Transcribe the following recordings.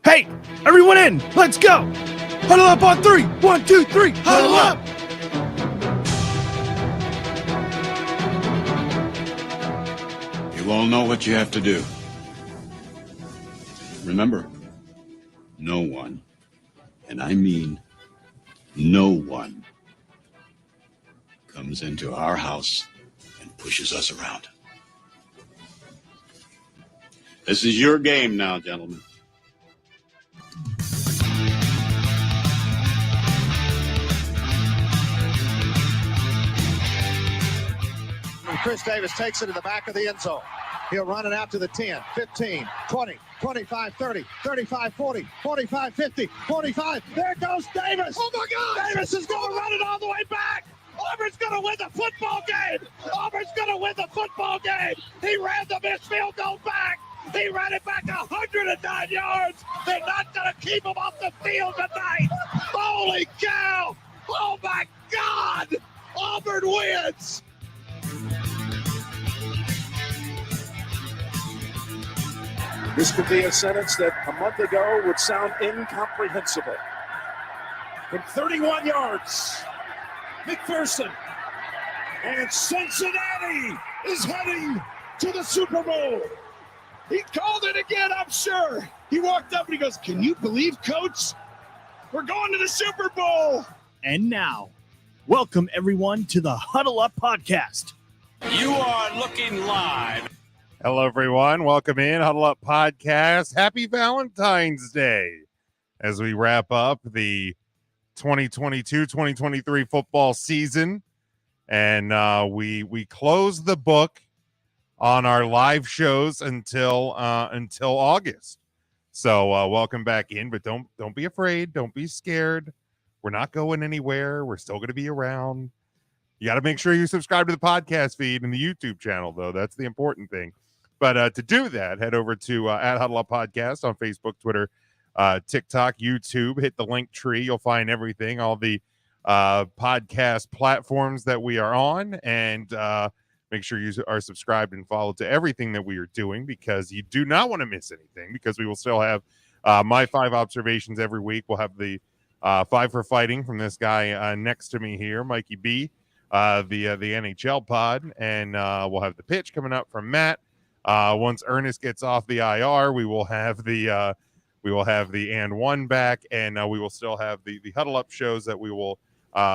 Hey, everyone in. Let's go. Huddle up on three. 1, 2, 3. Huddle up. You all know what you have to do. Remember, no one, and I mean no one, comes into our house and pushes us around. This is your game now, gentlemen. Chris Davis takes it to the back of the end zone. He'll run it out to the 10, 15, 20, 25, 30, 35, 40, 45, 50, 45. There goes Davis. Oh, my God. Davis is going to run it all the way back. Auburn's going to win the football game. Auburn's going to win the football game. He ran the missed field goal back. He ran it back 109 yards. They're not going to keep him off the field tonight. Holy cow. Oh, my God. Auburn wins. This could be a sentence that a month ago would sound incomprehensible. From 31 yards, McPherson and Cincinnati is heading to the Super Bowl. He called it again, I'm sure. He walked up and he goes, "Can you believe, Coach? We're going to the Super Bowl." And now, welcome everyone to the Huddle Up Podcast. You are looking live. Hello, everyone. Welcome in Huddle Up Podcast. Happy Valentine's Day as we wrap up the 2022-2023 football season. And we close the book on our live shows until August. So welcome back in, but don't be afraid. Don't be scared. We're not going anywhere. We're still going to be around. You got to make sure you subscribe to the podcast feed and the YouTube channel, though. That's the important thing. But to do that, head over to at Huddle Up Podcast on Facebook, Twitter, TikTok, YouTube. Hit the link tree. You'll find everything, all the podcast platforms that we are on. And make sure you are subscribed and followed to everything that we are doing, because you do not want to miss anything, because we will still have my 5 observations every week. We'll have the 5 for Fighting from this guy next to me here, Mikey B, the NHL pod. And we'll have the pitch coming up from Matt. Once Ernest gets off the IR, we will have the and one back, and we will still have the Huddle Up shows that we will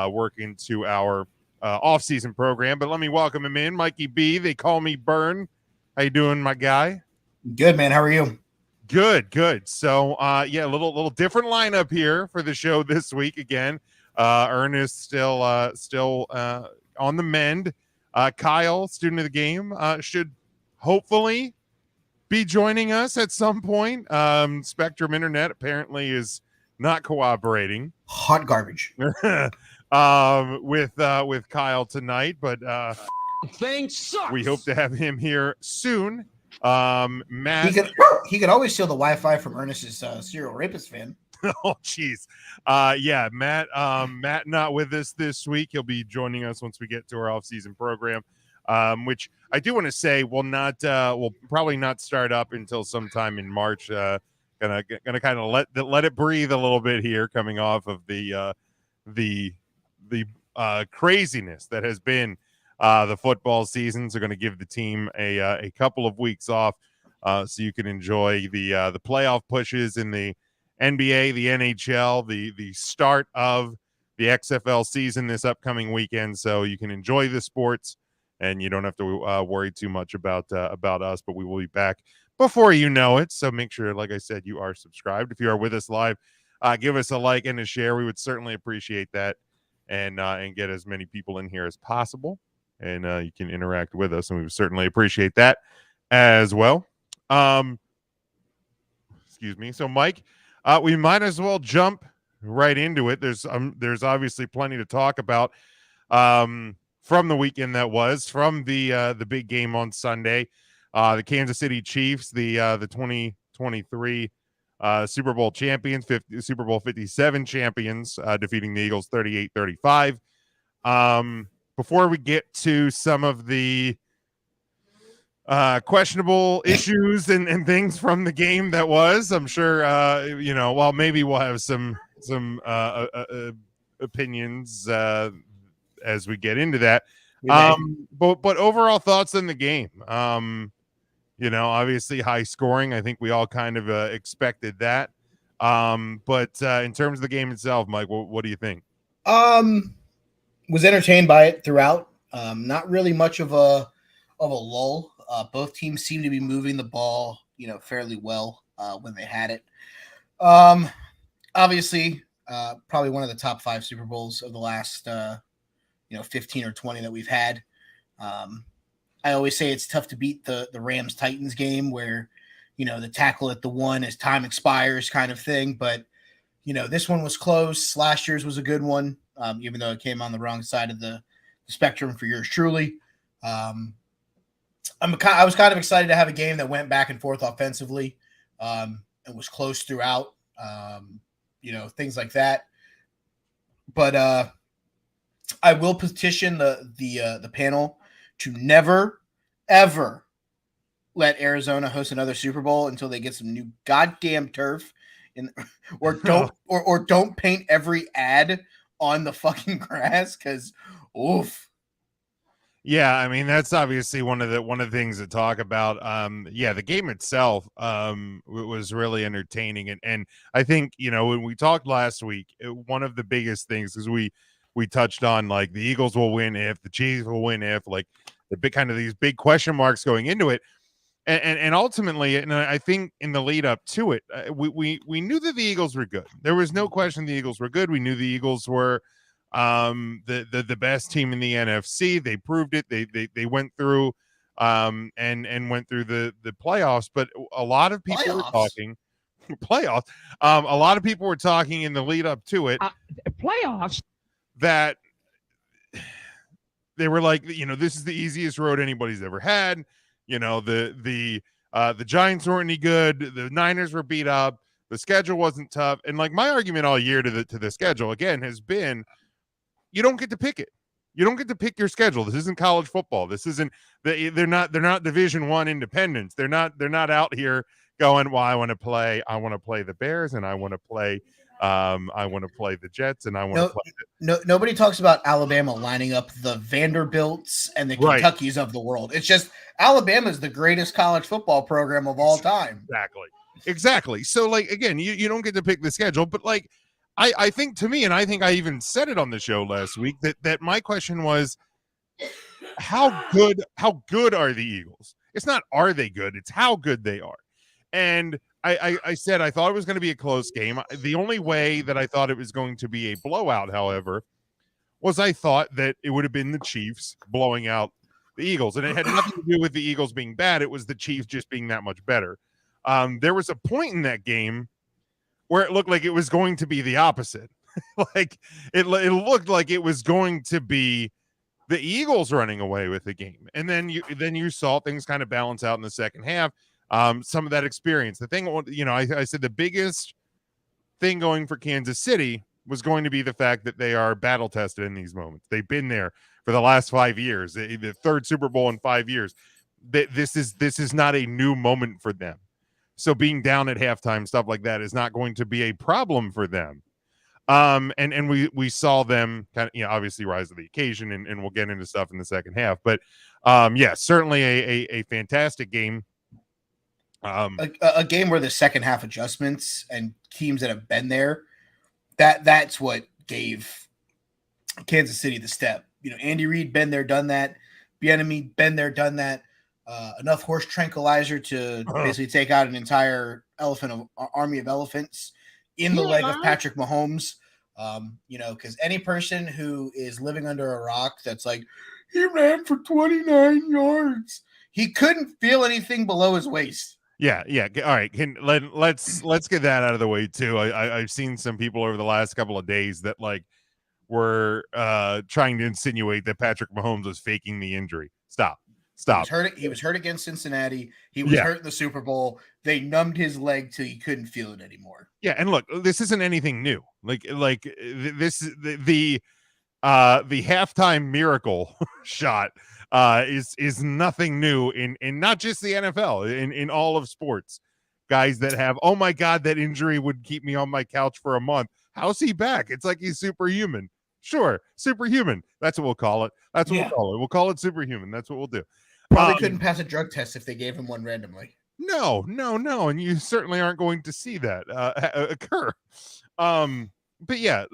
work into our off-season program. But let me welcome him in, Mikey B. They call me Burn. How you doing, my guy? Good, man. How are you? Good. So yeah, a little different lineup here for the show this week. Again, Ernest still on the mend. Kyle, student of the game, should hopefully be joining us at some point. Spectrum Internet apparently is not cooperating. Hot garbage. With Kyle tonight, but Thing sucks. we hope to have him here soon. Matt, he could always steal the Wi-Fi from Ernest's serial rapist fan. oh jeez. Yeah, Matt not with us this week. He'll be joining us once we get to our off-season program. Which I do want to say will probably not start up until sometime in March. Gonna kind of let it breathe a little bit here, coming off of the craziness that has been the football season. So going to give the team a couple of weeks off, so you can enjoy the playoff pushes in the NBA, the NHL, the start of the XFL season this upcoming weekend. So you can enjoy the sports, and you don't have to worry too much about us, but we will be back before you know it. So make sure, like I said, you are subscribed. If you are with us live, give us a like and a share. We would certainly appreciate that, and get as many people in here as possible. And you can interact with us, and we would certainly appreciate that as well. Excuse me. So, Mike, we might as well jump right into it. There's obviously plenty to talk about. From the weekend that was, from the big game on Sunday, the Kansas City Chiefs, the 2023 Super Bowl champions, Super Bowl 57 champions, defeating the Eagles 38-35. Before we get to some of the questionable issues and things from the game that was. I'm sure, well, maybe we'll have some opinions as we get into that. But overall thoughts on the game. Obviously high scoring. I think we all kind of expected that. But in terms of the game itself, Mike, what do you think? Was entertained by it throughout. Not really much of a lull. Both teams seem to be moving the ball, fairly well when they had it. Obviously, probably one of the top 5 Super Bowls of the last 15 or 20 that we've had. I always say it's tough to beat the Rams Titans game where the tackle at the 1 as time expires kind of thing. But this one was close. Last year's was a good one, even though it came on the wrong side of the spectrum for yours truly. I was kind of excited to have a game that went back and forth offensively and was close throughout, things like that. But I will petition the panel to never, ever let Arizona host another Super Bowl until they get some new goddamn turf, or don't paint every ad on the fucking grass, because oof. Yeah, I mean that's obviously one of the things to talk about. The game itself was really entertaining, and I think when we talked last week, one of the biggest things is we touched on like the Eagles will win if, the Chiefs will win if, like the big kind of these big question marks going into it, and ultimately, and I think in the lead up to it, we knew that the Eagles were good. There was no question the Eagles were good. We knew the Eagles were the best team in the NFC. They proved it. They went through and went through the playoffs, but a lot of people were talking playoffs. A lot of people were talking in the lead up to it playoffs that they were like, this is the easiest road anybody's ever had. The Giants weren't any good. The Niners were beat up. The schedule wasn't tough. And like my argument all year to the schedule again has been, you don't get to pick it. You don't get to pick your schedule. This isn't college football. This isn't they're not Division I independents. They're not out here going, well, I want to play the Bears and I want to play the Jets and I want to play nobody talks about Alabama lining up the Vanderbilts and the Kentuckys of the world. It's just Alabama is the greatest college football program of all time. Exactly. So like again, you don't get to pick the schedule, but like I think to me, and I think I even said it on the show last week, that my question was how good are the Eagles? It's not are they good, it's how good they are. And I said I thought it was going to be a close game. The only way that I thought it was going to be a blowout, however, was I thought that it would have been the Chiefs blowing out the Eagles. And it had nothing to do with the Eagles being bad. It was the Chiefs just being that much better. There was a point in that game where it looked like it was going to be the opposite. Like it looked like it was going to be the Eagles running away with the game. And then you saw things kind of balance out in the second half. Some of that experience. The thing, I said the biggest thing going for Kansas City was going to be the fact that they are battle tested in these moments. They've been there for the last 5 years, the third Super Bowl in 5 years. This is not a new moment for them. So being down at halftime, stuff like that is not going to be a problem for them. And we saw them kind of, obviously rise to the occasion, and we'll get into stuff in the second half. But certainly a fantastic game. A game where the second half adjustments and teams that have been there, that's what gave Kansas City the step. Andy Reid, been there, done that. Bieniemy, been there, done that. Enough horse tranquilizer to basically take out an entire army of elephants in the leg of Patrick Mahomes. Because any person who is living under a rock that's like, he ran for 29 yards. He couldn't feel anything below his waist. Yeah. All right. Let's get that out of the way too. I've seen some people over the last couple of days that like were trying to insinuate that Patrick Mahomes was faking the injury. Stop. He was hurt against Cincinnati. He was hurt in the Super Bowl. They numbed his leg till he couldn't feel it anymore. Yeah, and look, this isn't anything new. Like this the halftime miracle shot is nothing new in not just the NFL, in all of sports. Guys that have, oh my God, that injury would keep me on my couch for a month. How's he back? It's like he's superhuman. Sure, superhuman. That's what we'll call it. That's what we'll call it. We'll call it superhuman. That's what we'll do. Probably couldn't pass a drug test if they gave him one randomly. No, and you certainly aren't going to see that occur. But yeah,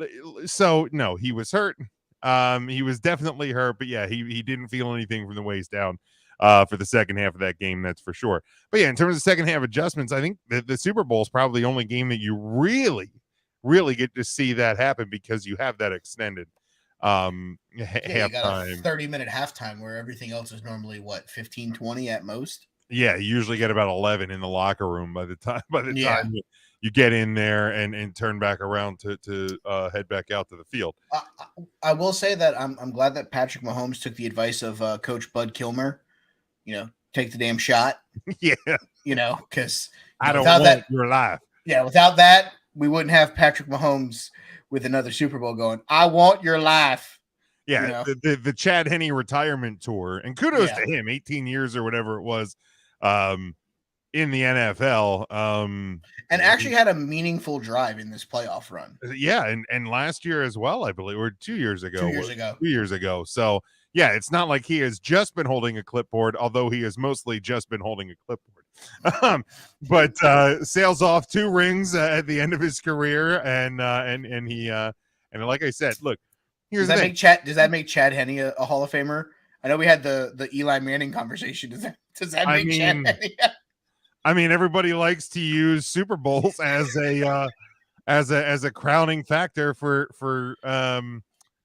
so no, he was hurt. He was definitely hurt, but yeah, he didn't feel anything from the waist down for the second half of that game, that's for sure. But yeah, in terms of second half adjustments, I think the Super Bowl is probably the only game that you really get to see that happen because you have that extended halftime. You got a 30-minute halftime where everything else is normally 15, 20 at most. Yeah, you usually get about 11 in the locker room by the time you get in there and turn back around to head back out to the field. I will say that I'm glad that Patrick Mahomes took the advice of Coach Bud Kilmer. Take the damn shot. Yeah. Because I don't want your life. Yeah, without that, we wouldn't have Patrick Mahomes with another Super Bowl going, I want your life. Yeah, the Chad Henne retirement tour. And kudos to him, 18 years or whatever it was in the NFL. And actually had a meaningful drive in this playoff run. Yeah, and last year as well, I believe, or 2 years ago. 2 years ago. So, yeah, it's not like he has just been holding a clipboard, although he has mostly just been holding a clipboard. But sails off 2 rings at the end of his career, and he and like I said, look, here's the thing. Does that make Chad Henne a Hall of Famer? I know we had the Eli Manning conversation. Does that make Chad Henne? I mean, everybody likes to use Super Bowls as a crowning factor for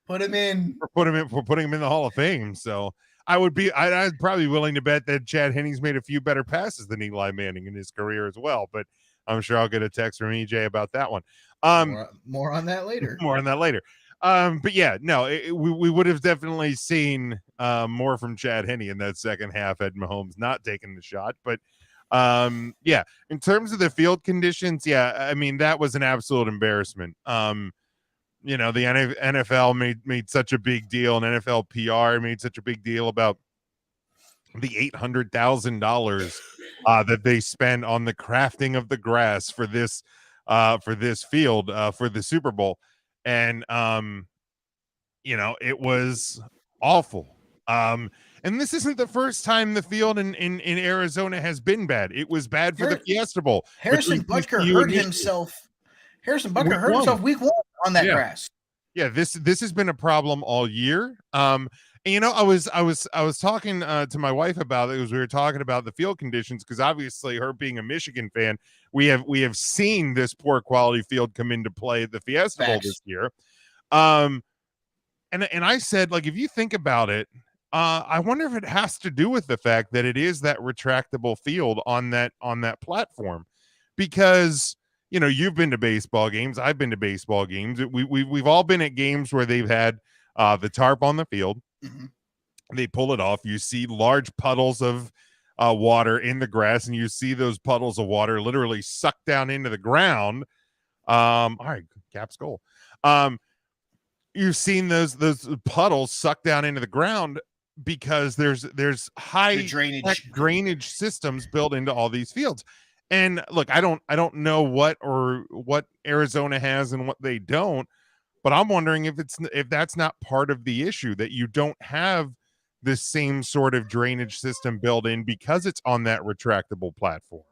putting him in the Hall of Fame. So I'd probably be willing to bet that Chad Henne's made a few better passes than Eli Manning in his career as well. But I'm sure I'll get a text from EJ about that one. More on that later. But yeah, no, we would have definitely seen more from Chad Henne in that second half had Mahomes not taken the shot. But yeah, in terms of the field conditions, yeah, I mean, that was an absolute embarrassment. The NFL made such a big deal, and NFL PR made such a big deal about the $800,000 that they spent on the crafting of the grass for this field for the Super Bowl. And it was awful. And this isn't the first time the field in Arizona has been bad. It was bad for the Fiesta Bowl. Harrison Butker hurt himself week 1 on that grass. Yeah, this has been a problem all year. And I was talking to my wife about it as we were talking about the field conditions, because obviously, her being a Michigan fan, we have seen this poor quality field come into play at the Fiesta Bowl this year. And I said, like, if you think about it, I wonder if it has to do with the fact that it is that retractable field on that platform, because you've been to baseball games, I've been to baseball games. We've all been at games where they've had the tarp on the field. Mm-hmm. They pull it off. You see large puddles of water in the grass, and you see those puddles of water literally suck down into the ground. All right, Cap's goal. You've seen those puddles suck down into the ground because there's high drainage systems built into all these fields. And look, I don't know what Arizona has and what they don't, but I'm wondering if that's not part of the issue, that you don't have the same sort of drainage system built in because it's on that retractable platform.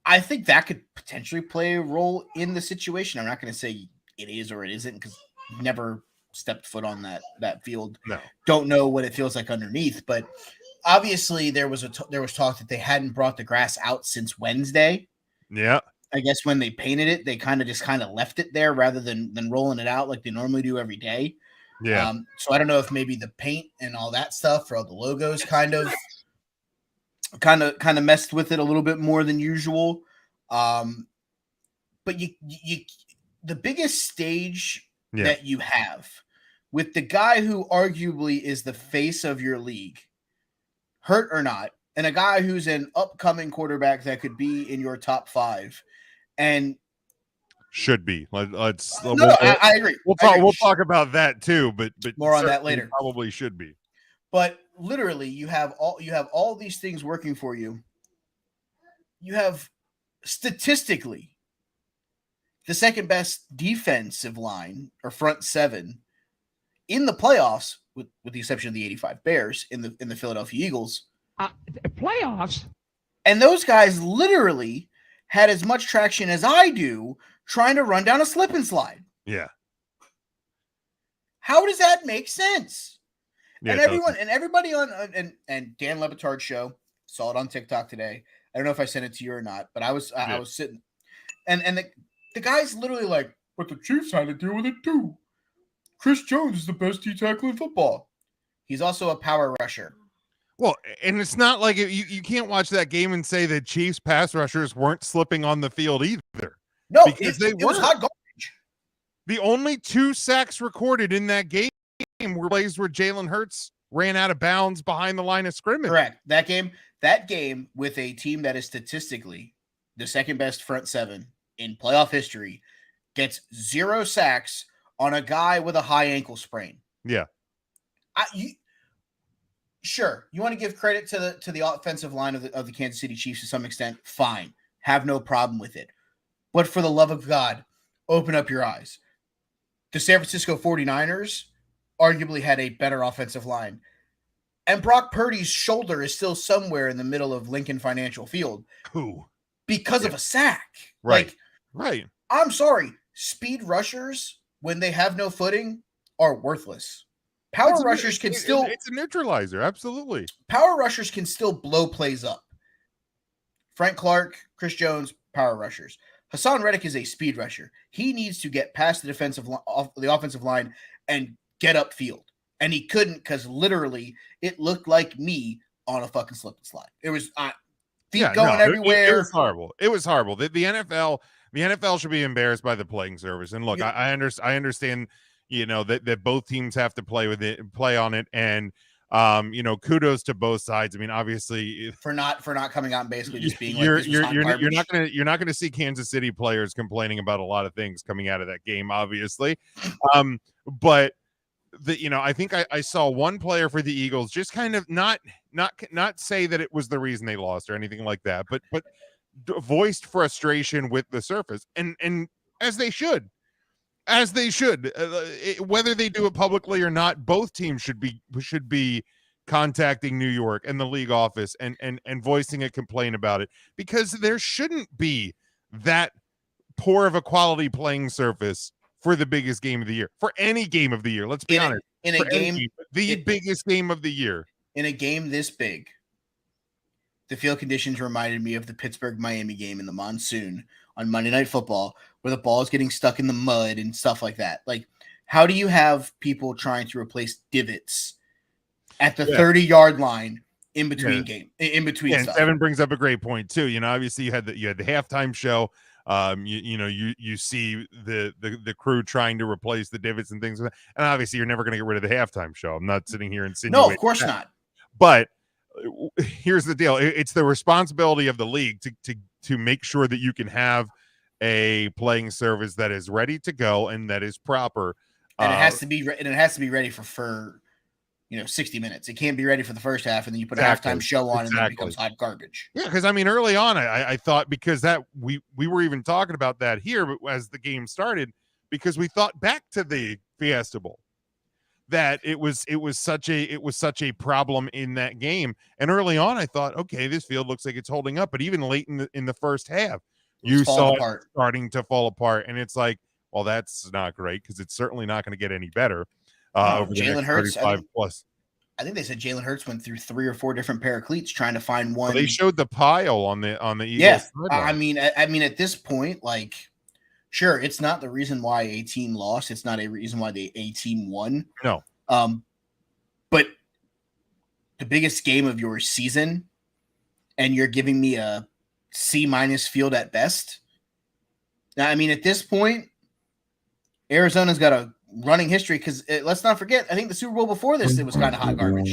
I think that could potentially play a role in the situation. I'm not going to say it is or it isn't, because I've never stepped foot on that field. No. Don't know what it feels like underneath, but obviously there was talk that they hadn't brought the grass out since Wednesday. Yeah. I guess when they painted it, they kind of left it there rather than rolling it out like they normally do every day. Yeah. So I don't know if maybe the paint and all that stuff for all the logos kind of messed with it a little bit more than usual. But the biggest stage that you have with the guy who arguably is the face of your league, hurt or not, and a guy who's an upcoming quarterback that could be in your top 5, and should be. I agree. We'll We'll talk about that too, but more on that later. Probably should be. But literally, you have all these things working for you. You have statistically the second best defensive line or front seven in the playoffs, with the exception of the 85 Bears in the Philadelphia Eagles. Playoffs? And those guys literally had as much traction as I do trying to run down a slip and slide. Yeah. How does that make sense? Yeah, And everybody on and Dan Le Batard's show, saw it on TikTok today. I don't know if I sent it to you or not, but I was sitting and the guy's literally like, but the Chiefs had to deal with it too. Chris Jones is the best D tackle in football. He's also a power rusher. Well, and it's not like you can't watch that game and say that Chiefs pass rushers weren't slipping on the field either. No, because it was hot garbage. The only 2 sacks recorded in that game were plays where Jalen Hurts ran out of bounds behind the line of scrimmage. Correct. That game with a team that is statistically the second best front seven in playoff history gets 0 sacks on a guy with a high ankle sprain. Yeah. Sure, you want to give credit to the offensive line of the Kansas City Chiefs to some extent. Fine. Have no problem with it. But for the love of God, open up your eyes. The San Francisco 49ers arguably had a better offensive line. And Brock Purdy's shoulder is still somewhere in the middle of Lincoln Financial Field. Who? Because of a sack. Right. Right. I'm sorry. Speed rushers, when they have no footing, are worthless. Power rushers can still... It's a neutralizer. Absolutely. Power rushers can still blow plays up. Frank Clark, Chris Jones, power rushers. Hassan Reddick is a speed rusher. He needs to get past the offensive line and get upfield. And he couldn't because literally it looked like me on a fucking slip and slide. It was feet going everywhere. It was horrible. It was horrible. The NFL should be embarrassed by the playing service. And look, yeah. I understand, that both teams have to play on it. And kudos to both sides. I mean, obviously for not coming out and basically just being you're not gonna see Kansas City players complaining about a lot of things coming out of that game, obviously. But I think I saw one player for the Eagles just kind of not say that it was the reason they lost or anything like that, but voiced frustration with the surface, and as they should. Whether they do it publicly or not, both teams should be contacting New York and the league office and voicing a complaint about it, because there shouldn't be that poor of a quality playing surface for the biggest game of the year, for any game of the year. Let's be honest. Biggest game of the year. In a game this big, the field conditions reminded me of the Pittsburgh-Miami game in the monsoon on Monday Night Football, where the ball is getting stuck in the mud and stuff like that. Like, how do you have people trying to replace divots at the 30-yard line in between stuff? Evan brings up a great point too. Obviously you had the halftime show. You see the crew trying to replace the divots and things, and obviously you're never going to get rid of the halftime show. I'm not sitting here insinuating. No, of course not. But here's the deal: it's the responsibility of the league to make sure that you can have a playing service that is ready to go and that is proper. And it has to be ready for 60 minutes. It can't be ready for the first half and then you put a halftime show on and then it becomes hot garbage. Yeah, because I mean, early on, I thought, because that we were even talking about that here, but as the game started, because we thought back to the Fiesta Bowl, that it was such a problem in that game. And early on, I thought, okay, this field looks like it's holding up. But even late in the first half, you saw it starting to fall apart, and it's like, well, that's not great, because it's certainly not going to get any better. Over Jalen Hurts, 35 plus. I think they said Jalen Hurts went through 3 or 4 different pair of cleats trying to find one. Well, they showed the pile on the Eagles. Yeah, I mean, at this point, like, sure, it's not the reason why a team lost. It's not a reason why a team won. No. But the biggest game of your season, and you're giving me a C- field at best. Now, I mean, at this point, Arizona's got a running history, because let's not forget, I think the Super Bowl before this, it was kind of hot garbage.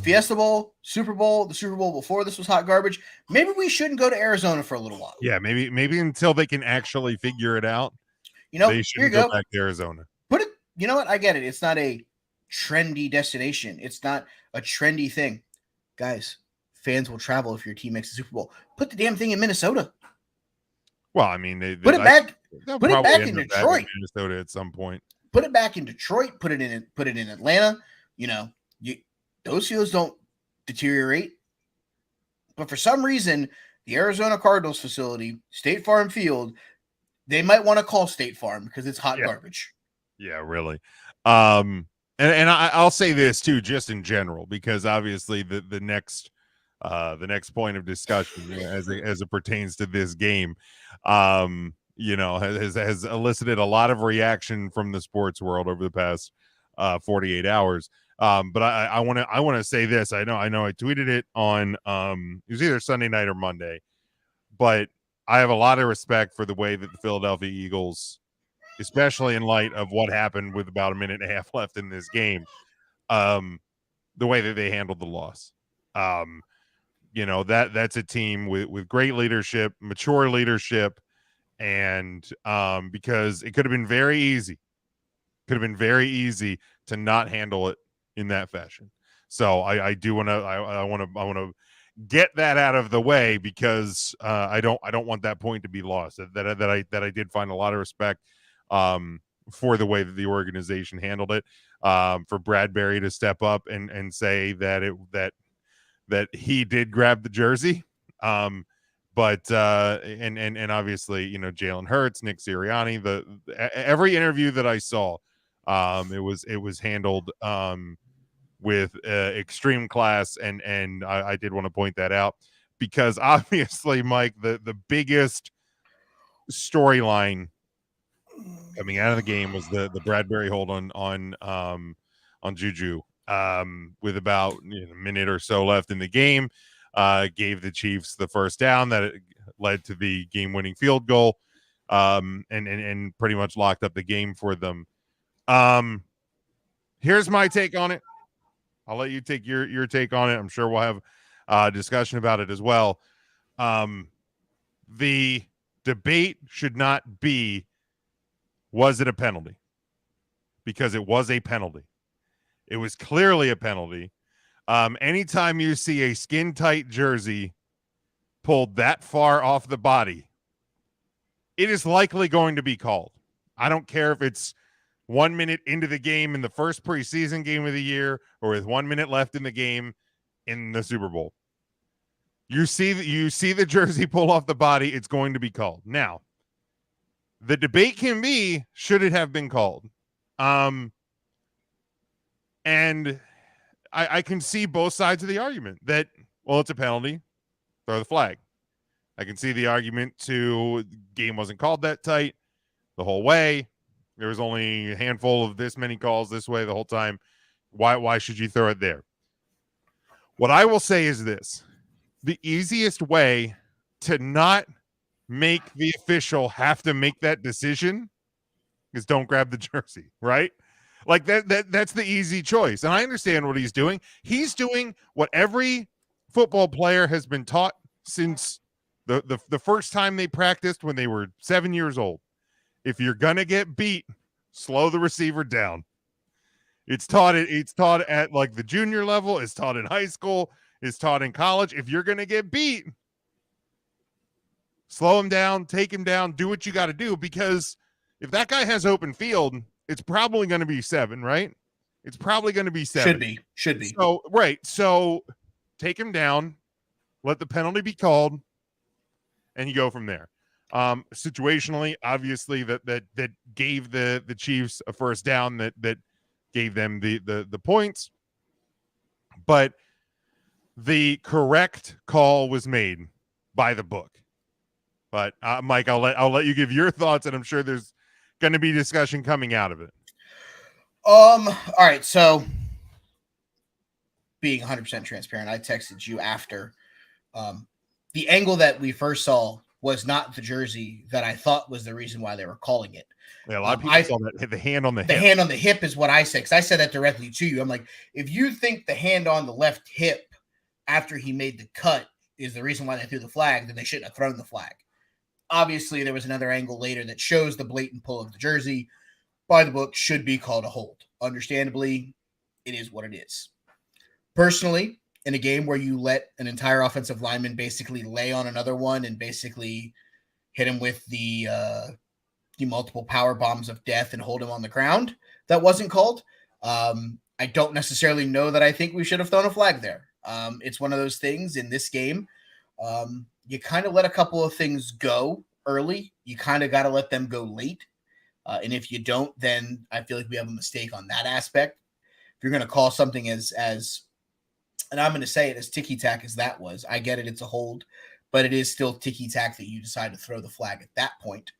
Fiesta Bowl, Super Bowl, the Super Bowl before this was hot garbage. Maybe we shouldn't go to Arizona for a little while. Yeah, maybe until they can actually figure it out. They shouldn't go back to Arizona. Put it. You know what? I get it. It's not a trendy destination. It's not a trendy thing. Guys, fans will travel if your team makes the Super Bowl. Put the damn thing in Minnesota. Well, I mean, put it back. They'll Put it probably back end in up Detroit. in Minnesota at some point. Put it back in Detroit. Put it in Atlanta. You know, those fields don't deteriorate. But for some reason, the Arizona Cardinals facility, State Farm Field, they might want to call State Farm because it's hot garbage. Yeah, really. And I'll say this too, just in general, because obviously the next point of discussion as it pertains to this game, you know, has elicited a lot of reaction from the sports world over the past 48 hours. But I want to say this. I know I tweeted it on it was either Sunday night or Monday, but I have a lot of respect for the way that the Philadelphia Eagles, especially in light of what happened with about a minute and a half left in this game, the way that they handled the loss. You know, that's a team with great leadership, mature leadership, and because it could have been very easy to not handle it in that fashion. So I want to get that out of the way, because I don't want that point to be lost. That I did find a lot of respect for the way that the organization handled it, for Bradbury to step up and say that he did grab the jersey, but and obviously, you know, Jalen Hurts, Nick Sirianni, every interview that I saw, it was handled with extreme class, and I did want to point that out, because obviously, Mike, the biggest storyline coming out of the game was the Bradbury hold on Juju, with about a minute or so left in the game, gave the Chiefs the first down that led to the game-winning field goal, and pretty much locked up the game for them. Here's my take on it. I'll let you take your take on it. I'm sure we'll have a discussion about it as well. The debate should not be, was it a penalty? Because it was a penalty. It was clearly a penalty. Anytime you see a skin-tight jersey pulled that far off the body, it is likely going to be called. I don't care if it's 1 minute into the game in the first preseason game of the year, or with 1 minute left in the game in the Super Bowl. You see the jersey pull off the body, it's going to be called. Now, the debate can be, should it have been called? And I can see both sides of the argument that, well, it's a penalty, throw the flag. I can see the argument to, game wasn't called that tight the whole way. There was only a handful of this many calls this way the whole time. Why should you throw it there? What I will say is this. The easiest way to not make the official have to make that decision is don't grab the jersey, right? Like that's the easy choice. And I understand what he's doing. He's doing what every football player has been taught since the first time they practiced when they were 7 years old. If you're gonna get beat, slow the receiver down. It's taught at like the junior level, it's taught in high school, it's taught in college. If you're gonna get beat, slow him down, take him down, do what you got to do, because if that guy has open field, it's probably going to be 7, right? It's probably going to be 7. Should be. So, right. So take him down, let the penalty be called, and you go from there. Situationally, obviously that gave the Chiefs a first down, that gave them the points, but the correct call was made by the book. But Mike, I'll let you give your thoughts, and I'm sure there's going to be discussion coming out of it. All right. So being 100% transparent, I texted you after the angle that we first saw was not the jersey that I thought was the reason why they were calling it. Yeah, a lot of people saw that the hand on the hip. The hand on the hip is what I said, because I said that directly to you. I'm like, if you think the hand on the left hip after he made the cut is the reason why they threw the flag, then they shouldn't have thrown the flag. Obviously, there was another angle later that shows the blatant pull of the jersey. By the book, should be called a hold. Understandably, it is what it is. Personally, in a game where you let an entire offensive lineman basically lay on another one and basically hit him with the multiple power bombs of death and hold him on the ground, that wasn't called. I don't necessarily know that I think we should have thrown a flag there. It's one of those things in this game. You kind of let a couple of things go early. You kind of got to let them go late. And if you don't, then I feel like we have a mistake on that aspect. If you're going to call something as, and I'm going to say it as ticky-tack as that was, I get it, it's a hold, but it is still ticky-tack that you decide to throw the flag at that point.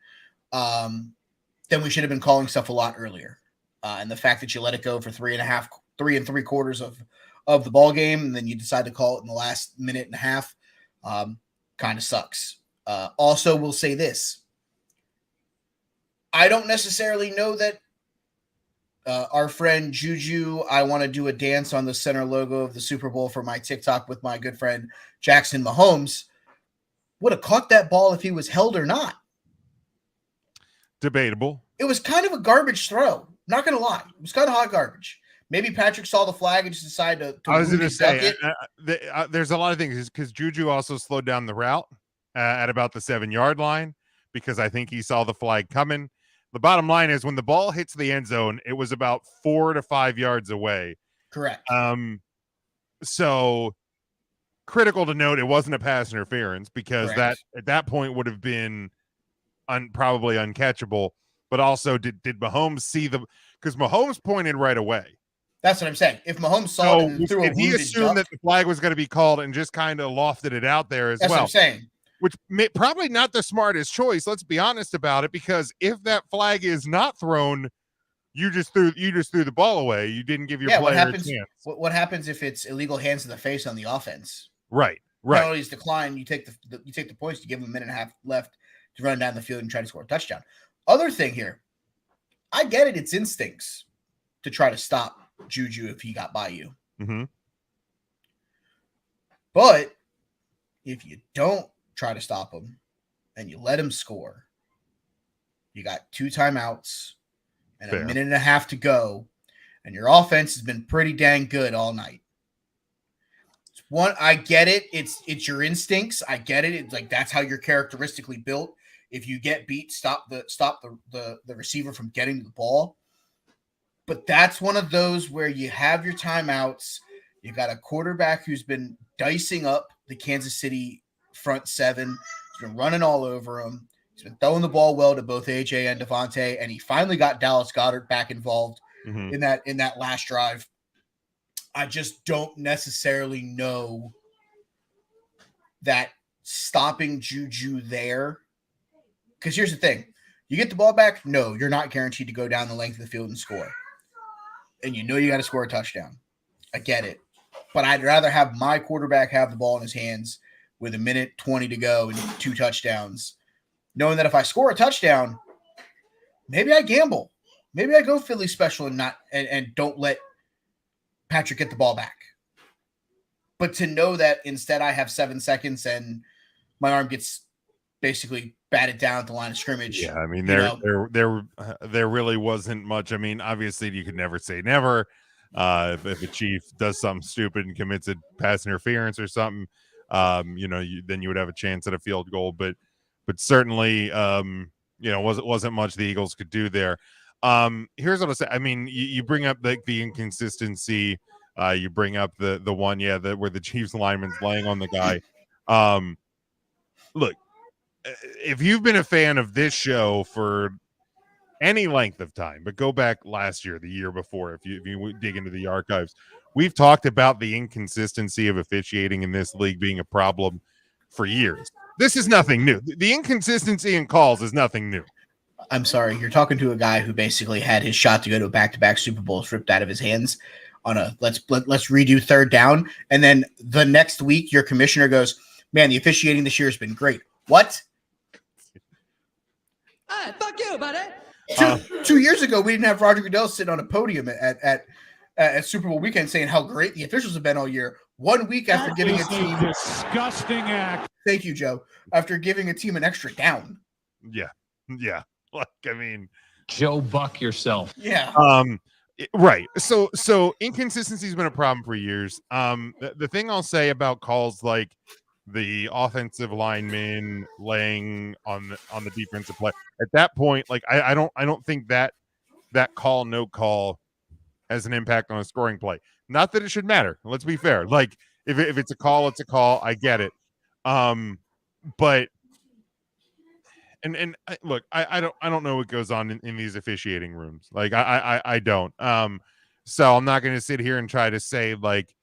Then we should have been calling stuff a lot earlier. And the fact that you let it go for 3 3/4 of the ball game, and then you decide to call it in the last minute and a half, kind of sucks. Also, we'll say this. I don't necessarily know that our friend Juju, I want to do a dance on the center logo of the Super Bowl for my TikTok with my good friend Jackson Mahomes, would have caught that ball if he was held or not. Debatable. It was kind of a garbage throw. Not going to lie. It was kind of hot garbage. Maybe Patrick saw the flag and just decided to I was going to say, it. There's a lot of things because Juju also slowed down the route at about the 7-yard line because I think he saw the flag coming. The bottom line is when the ball hits the end zone, it was about 4 to 5 yards away. Correct. So critical to note, it wasn't a pass interference because Correct. that at that point would have been probably uncatchable. But also, did Mahomes see because Mahomes pointed right away. That's what I'm saying. If Mahomes saw it and threw a he assumed that the flag was going to be called and just kind of lofted it out there as that's well. That's what I'm saying. Which probably not the smartest choice. Let's be honest about it, because if that flag is not thrown, you just threw the ball away. You didn't give your player a chance. What happens if it's illegal hands to the face on the offense? Right. Penalties decline. You take the points. You give them a minute and a half left to run down the field and try to score a touchdown. Other thing here, I get it. It's instincts to try to stop Juju if he got by you. Mm-hmm. But if you don't try to stop him and you let him score, you got 2 timeouts and a minute and a half to go, and your offense has been pretty dang good all night. I get it. It's your instincts. I get it. It's like that's how you're characteristically built. If you get beat, stop the receiver from getting the ball. But that's one of those where you have your timeouts. You got a quarterback who's been dicing up the Kansas City front 7. He's been running all over him. He's been throwing the ball well to both AJ and Devontae, and he finally got Dallas Goedert back involved in that last drive. I just don't necessarily know that stopping Juju there. Because here's the thing. You get the ball back, no, you're not guaranteed to go down the length of the field and score. And you got to score a touchdown. I get it. But I'd rather have my quarterback have the ball in his hands with 1:20 to go and 2 touchdowns, knowing that if I score a touchdown, maybe I gamble. Maybe I go Philly special and don't let Patrick get the ball back. But to know that instead I have 7 seconds and my arm gets basically batted down at the line of scrimmage. Yeah, I mean, there really wasn't much. I mean, obviously you could never say never. If a Chief does something stupid and commits a pass interference or something, then you would have a chance at a field goal. But certainly, wasn't much the Eagles could do there. Here's what I'll say. I mean, you bring up the inconsistency. You bring up the one, where the Chiefs lineman's laying on the guy. Look, if you've been a fan of this show for any length of time, but go back last year, the year before, if you dig into the archives, we've talked about the inconsistency of officiating in this league being a problem for years. This is nothing new. The inconsistency in calls is nothing new. I'm sorry, you're talking to a guy who basically had his shot to go to a back-to-back Super Bowls ripped out of his hands on a let's redo 3rd down, and then the next week your commissioner goes, "Man, the officiating this year has been great." What? Fuck you, buddy. 2 years ago, we didn't have Roger Goodell sitting on a podium at Super Bowl weekend saying how great the officials have been all year. 1 week after giving a team disgusting act. Thank you, Joe. After giving a team an extra down. Yeah. Like, I mean, Joe Buck yourself. Yeah. Right. So inconsistency has been a problem for years. The thing I'll say about calls like the offensive lineman laying on the defensive play at that point, like I don't think that call, no call, has an impact on a scoring play. Not that it should matter. Let's be fair. Like if it's a call, it's a call. I get it. But look, I don't know what goes on in these officiating rooms. Like I don't. So I'm not going to sit here and try to say like,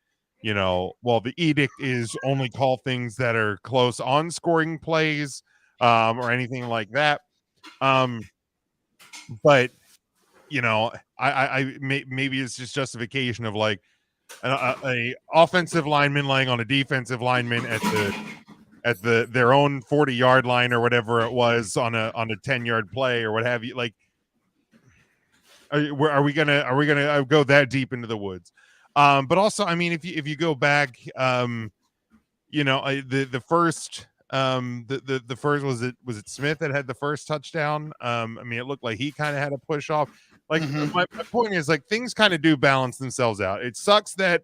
well, the edict is only call things that are close on scoring plays, or anything like that. But maybe it's just justification of like a offensive lineman laying on a defensive lineman at their own 40-yard line or whatever it was on a 10-yard play or what have you. Like, are we gonna go that deep into the woods? But also, I mean, if you go back, the first the first was it Smith that had the first touchdown? I mean, it looked like he kind of had a push off. Like my point is, like, things kind of do balance themselves out. It sucks that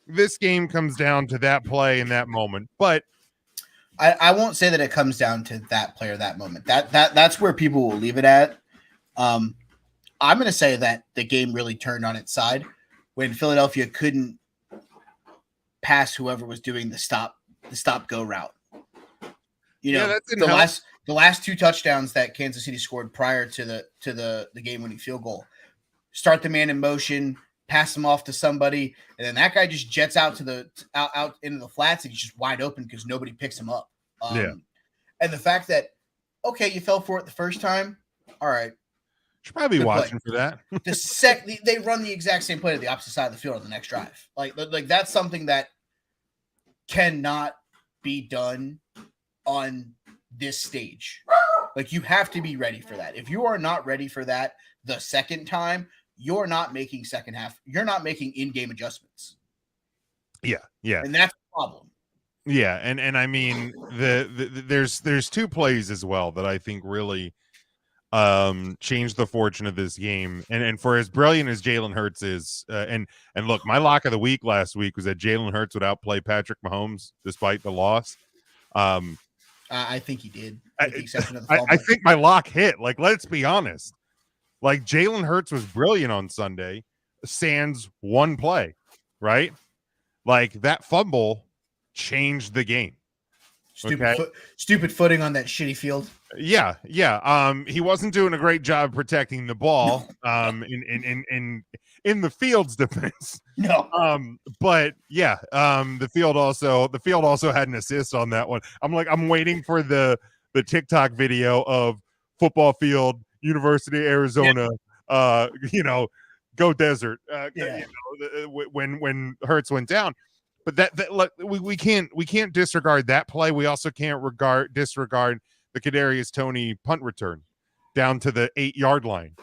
this game comes down to that play in that moment, but I won't say that it comes down to that play or that moment. That's where people will leave it at. I'm going to say that the game really turned on its side when Philadelphia couldn't pass whoever was doing the stop go route. The last two touchdowns that Kansas City scored prior to the game winning field goal, start the man in motion, pass him off to somebody, and then that guy just jets out to out into the flats and he's just wide open because nobody picks him up. And the fact that, okay, you fell for it the first time, all right, should probably be watching for that. They run the exact same play to the opposite side of the field on the next drive. Like that's something that cannot be done on this stage. Like, you have to be ready for that. If you are not ready for that the second time, you're not making second half. You're not making in-game adjustments. Yeah. And that's the problem. Yeah, and I mean there's two plays as well that I think really changed the fortune of this game. And for as brilliant as Jalen Hurts is, and look, my lock of the week last week was that Jalen Hurts would outplay Patrick Mahomes despite the loss. I think he did, with the exception of the fumble. I think my lock hit. Like, let's be honest. Like, Jalen Hurts was brilliant on Sunday, sans one play, right? Like, that fumble changed the game. Stupid footing on that shitty field. Yeah. He wasn't doing a great job protecting the ball in the field's defense. No. But yeah, the field also had an assist on that one. I'm waiting for the TikTok video of football field, University of Arizona, go desert. When Hurts went down. But we can't disregard that play. We also can't disregard the Kadarius Toney punt return down to the 8-yard line.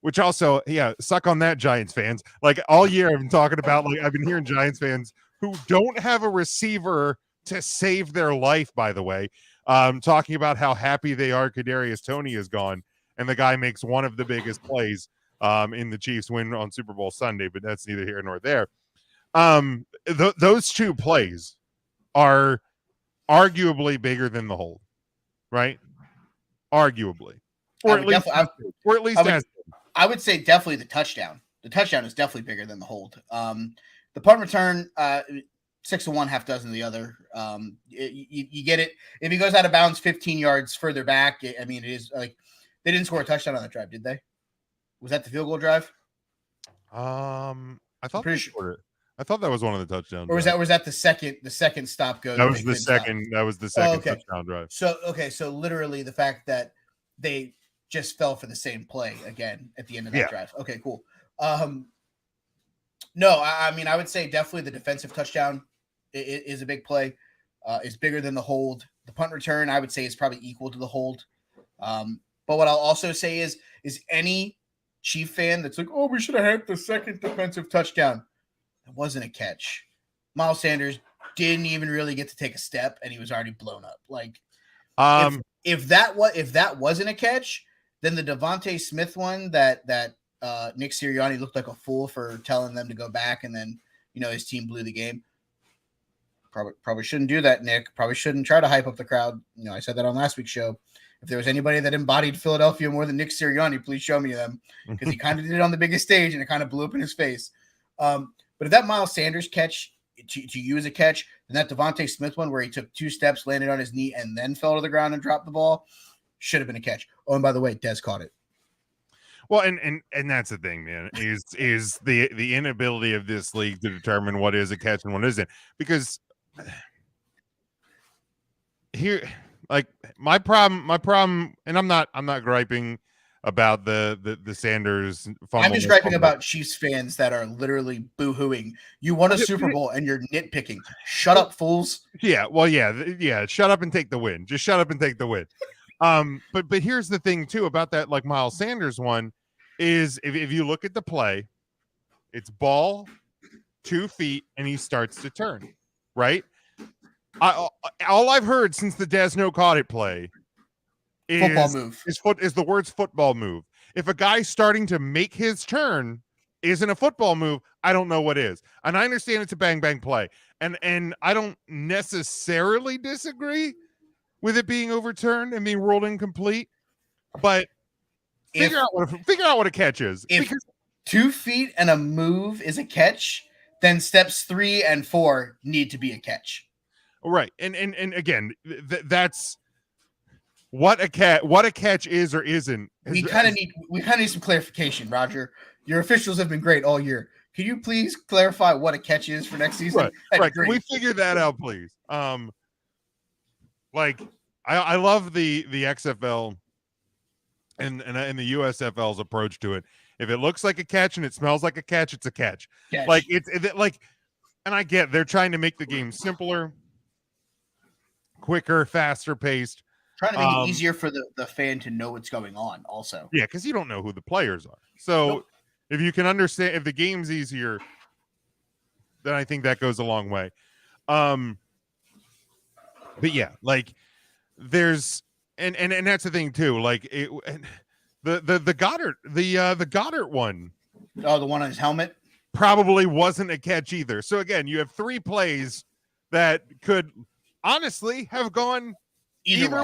Which also, suck on that, Giants fans. Like, all year I've been talking about, like, I've been hearing Giants fans who don't have a receiver to save their life, by the way, talking about how happy they are Kadarius Toney is gone, and the guy makes one of the biggest plays in the Chiefs win on Super Bowl Sunday, but that's neither here nor there. Those two plays are arguably bigger than the hold, right? Arguably. Or at least I would say definitely the touchdown. The touchdown is definitely bigger than the hold. The punt return, 6-1, half dozen the other. You get it. If he goes out of bounds 15 yards further back, I mean, it is like they didn't score a touchdown on that drive, did they? Was that the field goal drive? I thought that was one of the touchdowns. Or was that the second stop go? That was the second. That was the second touchdown drive. So literally the fact that they just fell for the same play again at the end of that drive. Okay, cool. No, I mean, I would say definitely the defensive touchdown is a big play. It's bigger than the hold. The punt return, I would say, is probably equal to the hold. But what I'll also say is any Chief fan that's like, oh, we should have had the second defensive touchdown. It wasn't a catch. Miles Sanders didn't even really get to take a step, and he was already blown up. Like, if that wasn't a catch, then the Devontae Smith one that Nick Sirianni looked like a fool for telling them to go back, and then his team blew the game. Probably shouldn't do that, Nick. Probably shouldn't try to hype up the crowd. I said that on last week's show. If there was anybody that embodied Philadelphia more than Nick Sirianni, please show me them, because he kind of did it on the biggest stage and it kind of blew up in his face. But if that Miles Sanders catch to you as a catch, and that Devontae Smith one where he took 2 steps, landed on his knee, and then fell to the ground and dropped the ball, should have been a catch. Oh, and by the way, Dez caught it. Well, and that's the thing, man, is the inability of this league to determine what is a catch and what isn't. Because here, like my problem, and I'm not griping about the Sanders fumble. I'm just griping about Chiefs fans that are literally boo-hooing. You won a Super Bowl and you're nitpicking. Shut up, fools. Yeah, well, yeah. Shut up and take the win. Just shut up and take the win. But here's the thing too about that, like Miles Sanders one, is if you look at the play, it's ball, 2 feet, and he starts to turn, right? All I've heard since the Desno caught it play is football move. Is the words football move. If a guy's starting to make his turn isn't a football move, I don't know what is. And I understand it's a bang bang play, and I don't necessarily disagree with it being overturned and being ruled incomplete, but figure out what a catch is. If 2 feet and a move is a catch, then steps 3 and 4 need to be a catch. Right. And again, that's what a catch is or isn't. We kind of need some clarification, Roger. Your officials have been great all year. Can you please clarify what a catch is for next season? Right. Can we figure that out, please? Like I love the XFL and the USFL's approach to it. If it looks like a catch and it smells like a catch, it's a catch. Like it's like, and I get they're trying to make the game simpler, quicker, faster paced. Trying to make it easier for the fan to know what's going on also. Yeah, because you don't know who the players are. So if you can understand, if the game's easier, then I think that goes a long way. But yeah, like there's and that's the thing too. Like the Goddard one. Oh, the one on his helmet probably wasn't a catch either. So again, you have 3 plays that could honestly have gone either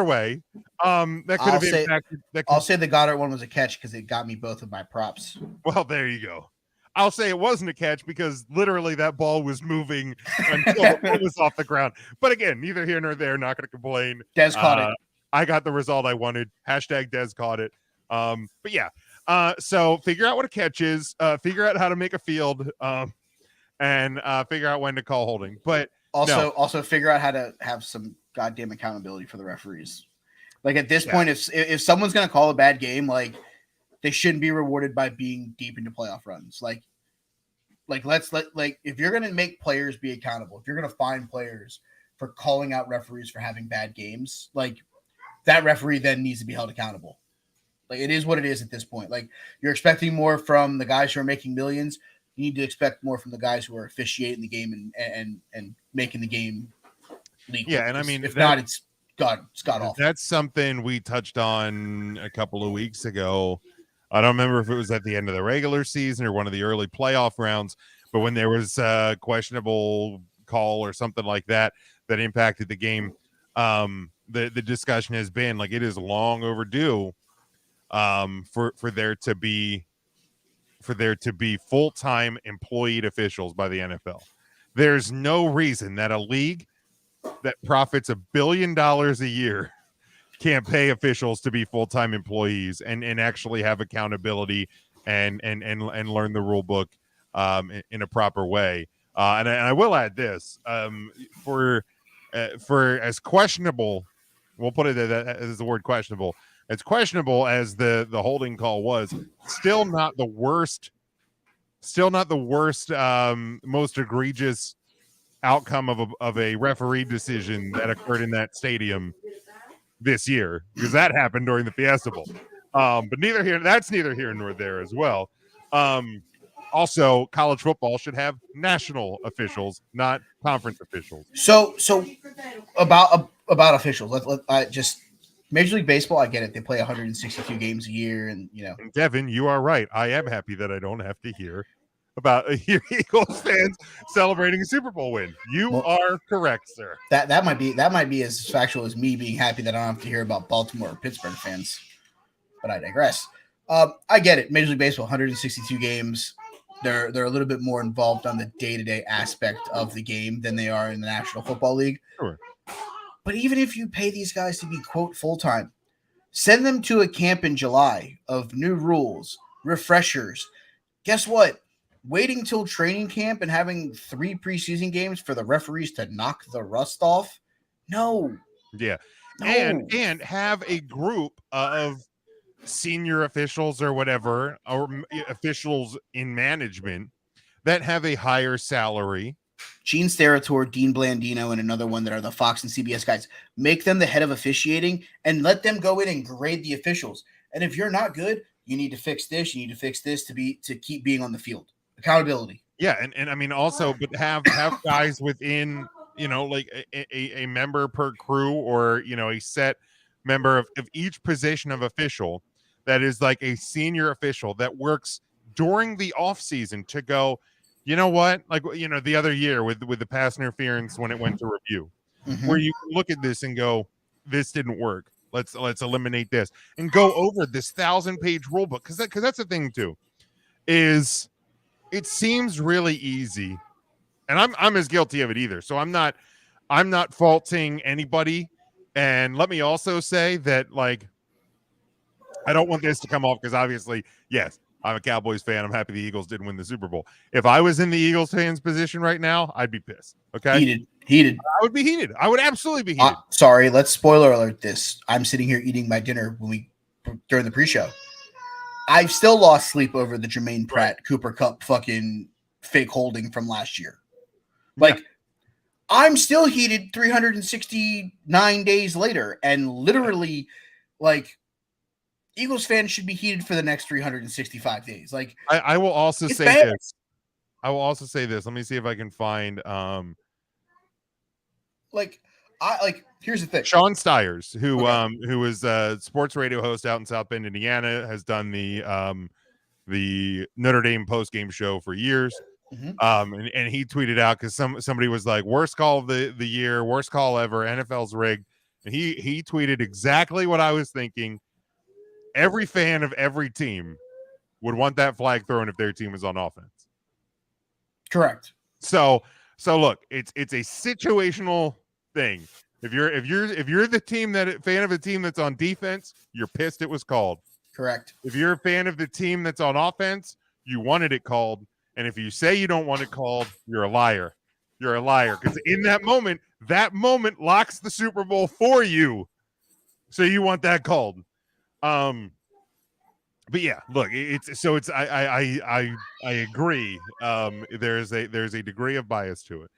way. That could have impacted. I'll say the Goddard one was a catch because it got me both of my props. Well, there you go. I'll say it wasn't a catch because literally that ball was moving until it was off the ground. But again, neither here nor there. Not going to complain. Dez caught it. I got the result I wanted. Hashtag Dez caught it. But yeah. So figure out what a catch is. Figure out how to make a field. And figure out when to call holding. But also figure out how to have some goddamn accountability for the referees. Like at this point, if someone's going to call a bad game, like they shouldn't be rewarded by being deep into playoff runs. Like if you're going to make players be accountable, if you're going to find players for calling out referees for having bad games, like that referee then needs to be held accountable. Like it is what it is at this point. Like you're expecting more from the guys who are making millions. You need to expect more from the guys who are officiating the game and making the game legal. Yeah, and I mean, if not, it's god awful. That's something we touched on a couple of weeks ago. I don't remember if it was at the end of the regular season or one of the early playoff rounds, but when there was a questionable call or something like that impacted the game, the discussion has been like it is long overdue for there to be full-time employed officials by the NFL. There's no reason that a league that profits $1 billion a year can't pay officials to be full-time employees and actually have accountability and learn the rule book in a proper way. And I will add this for as questionable, we'll put it as the word questionable. As questionable as the holding call was, still not the worst, most egregious outcome of a referee decision that occurred in that stadium this year, because that happened during the Fiesta Bowl. But neither here nor there as well. Also, college football should have national officials, not conference officials. So about officials, Major League Baseball, I get it. They play 162 games a year, and And Devin, you are right. I am happy that I don't have to hear about Eagles fans celebrating a Super Bowl win. You are correct, sir. That might be as factual as me being happy that I don't have to hear about Baltimore or Pittsburgh fans. But I digress. I get it. Major League Baseball, 162 games. They're a little bit more involved on the day-to-day aspect of the game than they are in the National Football League. Sure. But even if you pay these guys to be, quote, full-time, send them to a camp in July of new rules, refreshers. Guess what? Waiting till training camp and having 3 preseason games for the referees to knock the rust off? No. Yeah. No. And have a group of senior officials or whatever, or officials in management that have a higher salary. Gene Steratore, Dean Blandino, and another one that are the Fox and CBS guys. Make them the head of officiating and let them go in and grade the officials. And if you're not good, you need to fix this. You need to fix this to keep being on the field. Accountability. Yeah, and I mean also, but have guys within, like a member per crew, or a set member of each position of official that is like a senior official that works during the off season to go, you know what, like the other year with the pass interference when it went to review, where you look at this and go, this didn't work. Let's eliminate this and go over this 1,000-page rule book, because that's the thing too, is it seems really easy, and I'm as guilty of it either. So I'm not faulting anybody. And let me also say that, like, I don't want this to come off, because obviously, yes, I'm a Cowboys fan. I'm happy the Eagles didn't win the Super Bowl. If I was in the Eagles fans' position right now, I'd be pissed. Okay, heated. I would be heated. I would absolutely be heated. Sorry, let's spoiler alert this. I'm sitting here eating my dinner during the pre-show. I've still lost sleep over the Jermaine Pratt Cooper Kupp fucking fake holding from last year. Like, yeah. I'm still heated 369 days later, and literally, like, Eagles fans should be heated for the next 365 days. Like, I will also say bad. this. I will also say this. Let me see if I can find here's the thing. Sean Stiers, who is a sports radio host out in South Bend, Indiana, has done the Notre Dame post-game show for years. And he tweeted out, because somebody was like, worst call of the year, worst call ever, NFL's rigged. And he tweeted exactly what I was thinking. Every fan of every team would want that flag thrown if their team is on offense. Correct. So look, it's a situational thing. If you're the fan of a team that's on defense, you're pissed it was called. Correct. If you're a fan of the team that's on offense, you wanted it called. And if you say you don't want it called, you're a liar. You're a liar, because in that moment locks the Super Bowl for you. So you want that called. But yeah, look, I agree. There's a degree of bias to it.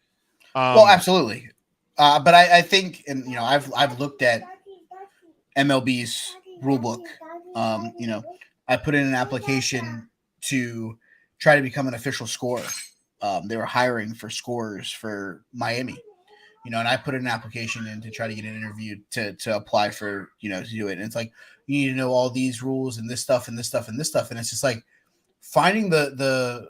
Well, absolutely. But I think, and I've looked at MLB's rule book. I put in an application to try to become an official scorer. They were hiring for scorers for Miami, and I put an application in to try to get an interview to apply for, to do it. And it's like, you need to know all these rules and this stuff and this stuff and this stuff. And it's just like finding the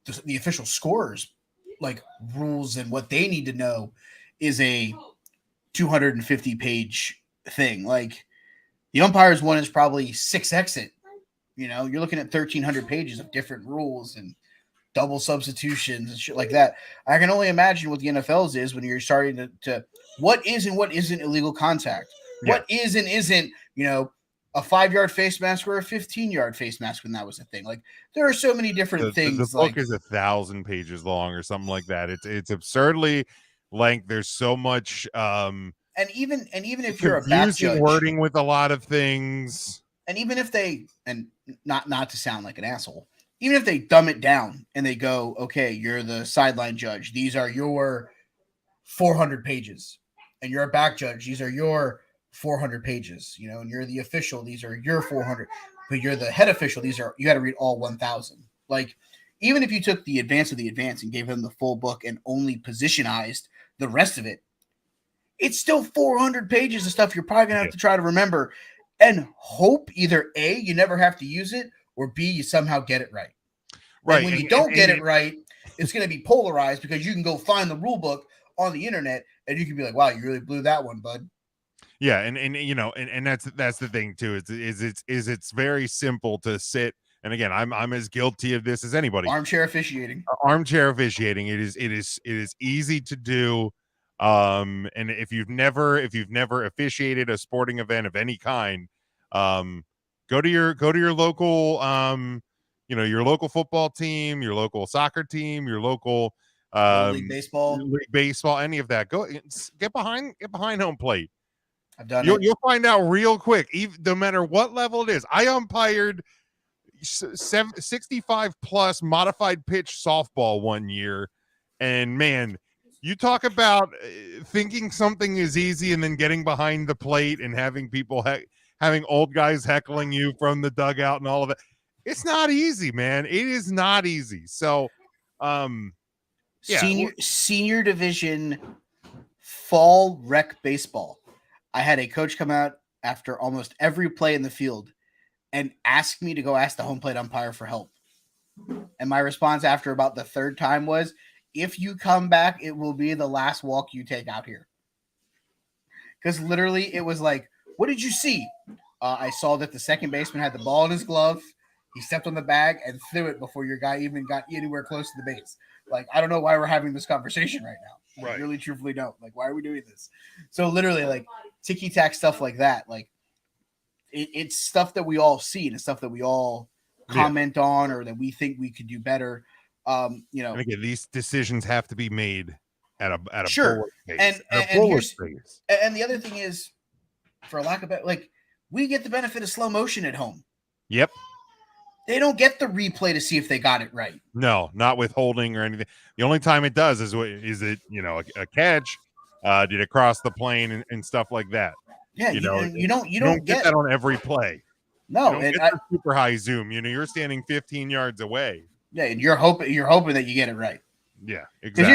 official scorers, like, rules and what they need to know is a 250-page thing. Like, the umpires one is probably 6x it. You're looking at 1,300 pages of different rules and double substitutions and shit like that. I can only imagine what the NFL's is when you're starting to what is and what isn't illegal contact. Yeah. What is and isn't, a 5-yard face mask or a 15-yard face mask when that was a thing. Like, there are so many different things. The book is 1,000 pages long or something like that. It's absurdly length. There's so much and even if you're a back judge, wording with a lot of things. And even if they, and not to sound like an asshole, even if they dumb it down and they go, okay, you're the sideline judge, these are your 400 pages, and you're a back judge, these are your 400 pages, and you're the official, these are your 400, but you're the head official, you got to read all 1,000. Like, even if you took the advance of the advance and gave them the full book and only positionized the rest of it, it's still 400 pages of stuff you're probably going to have to try to remember and hope either A, you never have to use it, or B, you somehow get it right. Right. And when you don't get it right, it's going to be polarized because you can go find the rule book on the internet and you can be like, wow, you really blew that one, bud. Yeah, and you know, and that's the thing too. It's very simple to sit, and again, I'm as guilty of this as anybody. Armchair officiating. Armchair officiating. It is easy to do. And if you've never officiated a sporting event of any kind, go to your local your local football team, your local soccer team, your local league baseball, any of that. Go get behind home plate. I've done it. You'll find out real quick, even no matter what level it is. I umpired 65 plus modified pitch softball one year, and man, you talk about thinking something is easy and then getting behind the plate and having people having old guys heckling you from the dugout and all of that. It's not easy, man. It is not easy. So, senior division fall rec baseball. I had a coach come out after almost every play in the field and ask me to go ask the home plate umpire for help. And my response after about the third time was, if you come back, it will be the last walk you take out here. Because literally it was like, what did you see? I saw that the second baseman had the ball in his glove. He stepped on the bag and threw it before your guy even got anywhere close to the base. Like, I don't know why we're having this conversation right now. Right. I really truthfully don't. Like, why are we doing this? So literally, like, ticky-tack stuff like that. Like, it's stuff that we all see and it's stuff that we all comment on or that we think we could do better. And again, these decisions have to be made at a sure. Pace, and the other thing is, for lack of better, like, we get the benefit of slow motion at home. Yep. They don't get the replay to see if they got it right. No, not withholding or anything. The only time it does is it a catch, did it cross the plane and stuff like that. Yeah, you don't get that on every play. No, you don't get the super high zoom. You're standing 15 yards away. Yeah, and you're hoping that you get it right. Yeah, exactly.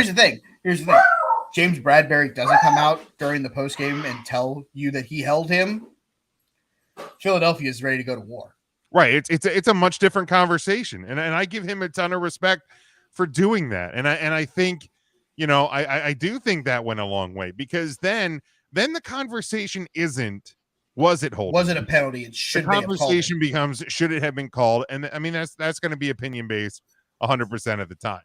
Here's the thing. James Bradbury doesn't come out during the post game and tell you that he held him. Philadelphia is ready to go to war. Right. It's a much different conversation. And I give him a ton of respect for doing that. And I think, I do think that went a long way because then the conversation isn't, was it holding? Was it a penalty? It should be. The conversation becomes, should it have been called? And I mean, that's going to be opinion based 100% of the time.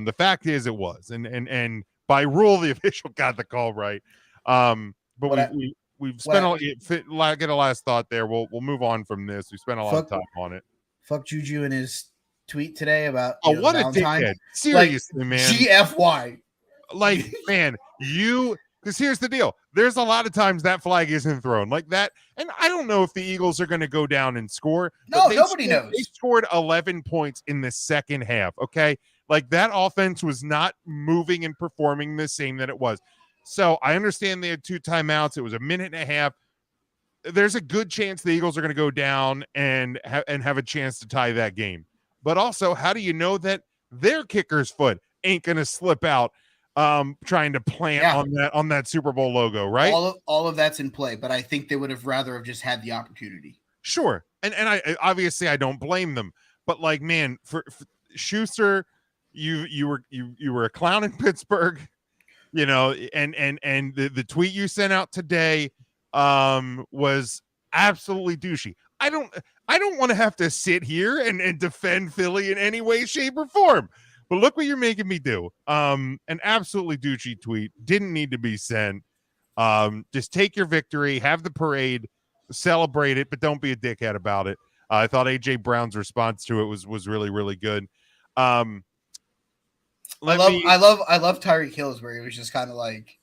The fact is it was, and by rule, the official got the call right. But we've spent get a last thought there. We'll move on from this. We spent a lot of time on it. Fuck Juju and his tweet today about what a dickhead. Seriously, man. GFY. Like, man, because here's the deal. There's a lot of times that flag isn't thrown like that. And I don't know if the Eagles are going to go down and score. No, nobody knows. They scored 11 points in the second half. Okay. Like, that offense was not moving and performing the same that it was. So I understand they had 2 timeouts. It was a minute and a half. There's a good chance the Eagles are going to go down and have a chance to tie that game. But also, how do you know that their kicker's foot ain't going to slip out trying to plant on that Super Bowl logo, right? All of that's in play, but I think they would have rather have just had the opportunity. Sure. And I obviously I don't blame them. But like, man, for Schuster, you were a clown in Pittsburgh. And the tweet you sent out today was absolutely douchey. I don't want to have to sit here and defend Philly in any way, shape, or form. But look what you're making me do. An absolutely douchey tweet. Didn't need to be sent. Just take your victory, have the parade, celebrate it, but don't be a dickhead about it. I thought AJ Brown's response to it was really, really good. I love Tyreek Hill's where he was just kind of like,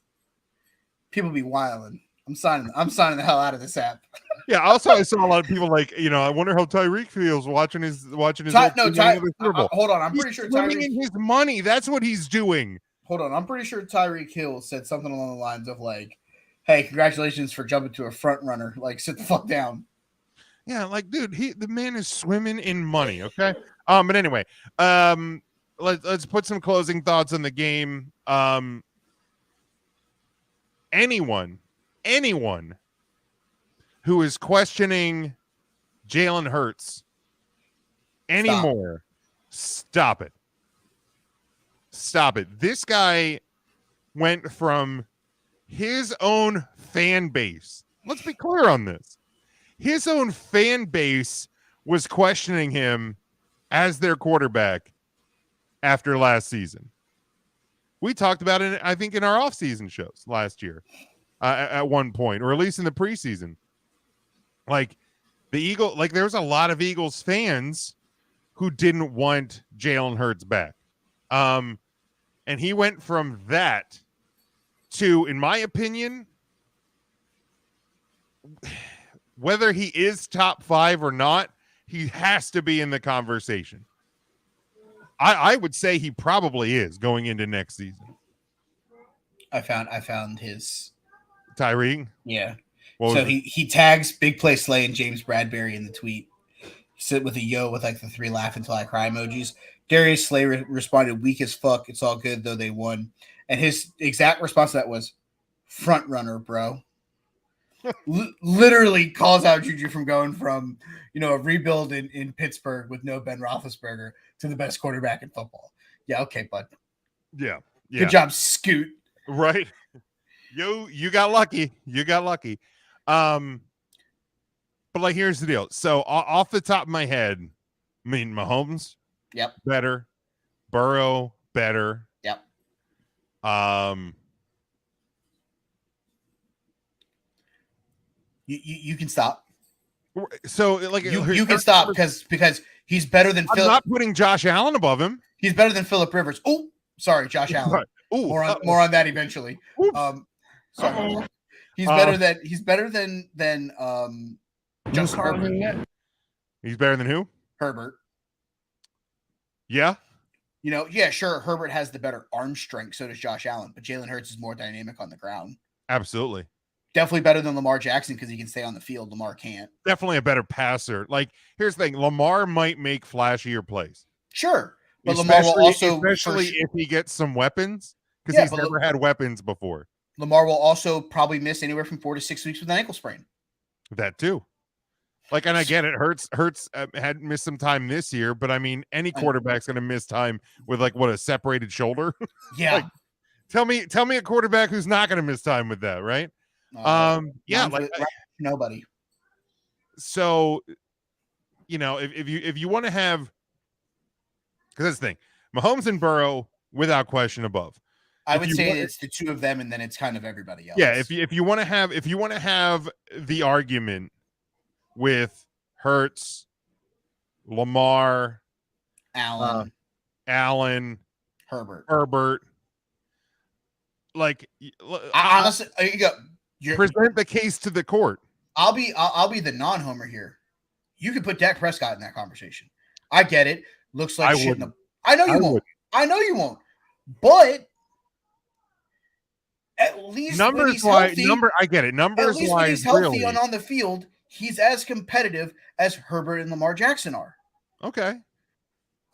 people be wilding. I'm signing the hell out of this app. Yeah. Also, I saw a lot of people like, I wonder how Tyreek feels watching his. Hold on. I'm pretty sure Tyreek in his money. That's what he's doing. Hold on. I'm pretty sure Tyreek Hill said something along the lines of like, "Hey, congratulations for jumping to a front runner. Like, sit the fuck down." Yeah. Like, dude, the man is swimming in money. Okay. But anyway, let's put some closing thoughts on the game. anyone who is questioning Jalen Hurts anymore, stop it. Stop it. This guy went from his own fan base. Let's be clear on this. His own fan base was questioning him as their quarterback after last season. We talked about it, I think, in our off-season shows last year at one point, or at least in the preseason. Like there was a lot of Eagles fans who didn't want Jalen Hurts back. And he went from that to, in my opinion, whether he is top 5 or not, he has to be in the conversation. I would say he probably is going into next season. I found his Tyree. Yeah. So he tags Big Play Slay and James Bradbury in the tweet. He said with a yo with like the 3 laugh until I cry emojis. Darius Slay responded, weak as fuck. It's all good though they won. And his exact response to that was, front runner, bro. Literally calls out Juju from going from, a rebuild in Pittsburgh with no Ben Roethlisberger to the best quarterback in football. Yeah, okay, bud. Yeah. Good job, Scoot. Right. You got lucky. But like, here's the deal. So off the top of my head, I mean, Mahomes, yep, better. Burrow, better. Yep. You can stop. So like you can stop because he's better than Philip. I'm not putting Josh Allen above him. He's better than Phillip Rivers. Oh, sorry, Josh Allen. Ooh, more on that eventually. Sorry. He's better than Justin Herbert. He's better than who? Herbert. Yeah. Yeah, sure. Herbert has the better arm strength. So does Josh Allen. But Jalen Hurts is more dynamic on the ground. Absolutely. Definitely better than Lamar Jackson because he can stay on the field. Lamar can't. Definitely a better passer. Like, here's the thing. Lamar might make flashier plays. Sure. But Lamar will also... Especially if he gets some weapons. Because he's never had weapons before. Lamar will also probably miss anywhere from 4 to 6 weeks with an ankle sprain. That too. Like, and I get it. Hurts had missed some time this year, but I mean, any quarterback's going to miss time with a separated shoulder. Yeah. Like, tell me a quarterback who's not going to miss time with that, right? Nobody. So, if you want to have, because that's the thing, Mahomes and Burrow without question above. I would say it's the two of them, and then it's kind of everybody else. Yeah, if you want to have the argument with Hurts, Lamar, Allen, Herbert, like honestly, present the case to the court. I'll be the non-homer here. You could put Dak Prescott in that conversation. I get it. Looks like shit. I know you won't. I know you won't. But at least numbers wise, I get it. Numbers wise, when he's healthy really. and on the field, he's as competitive as Herbert and Lamar Jackson are. Okay.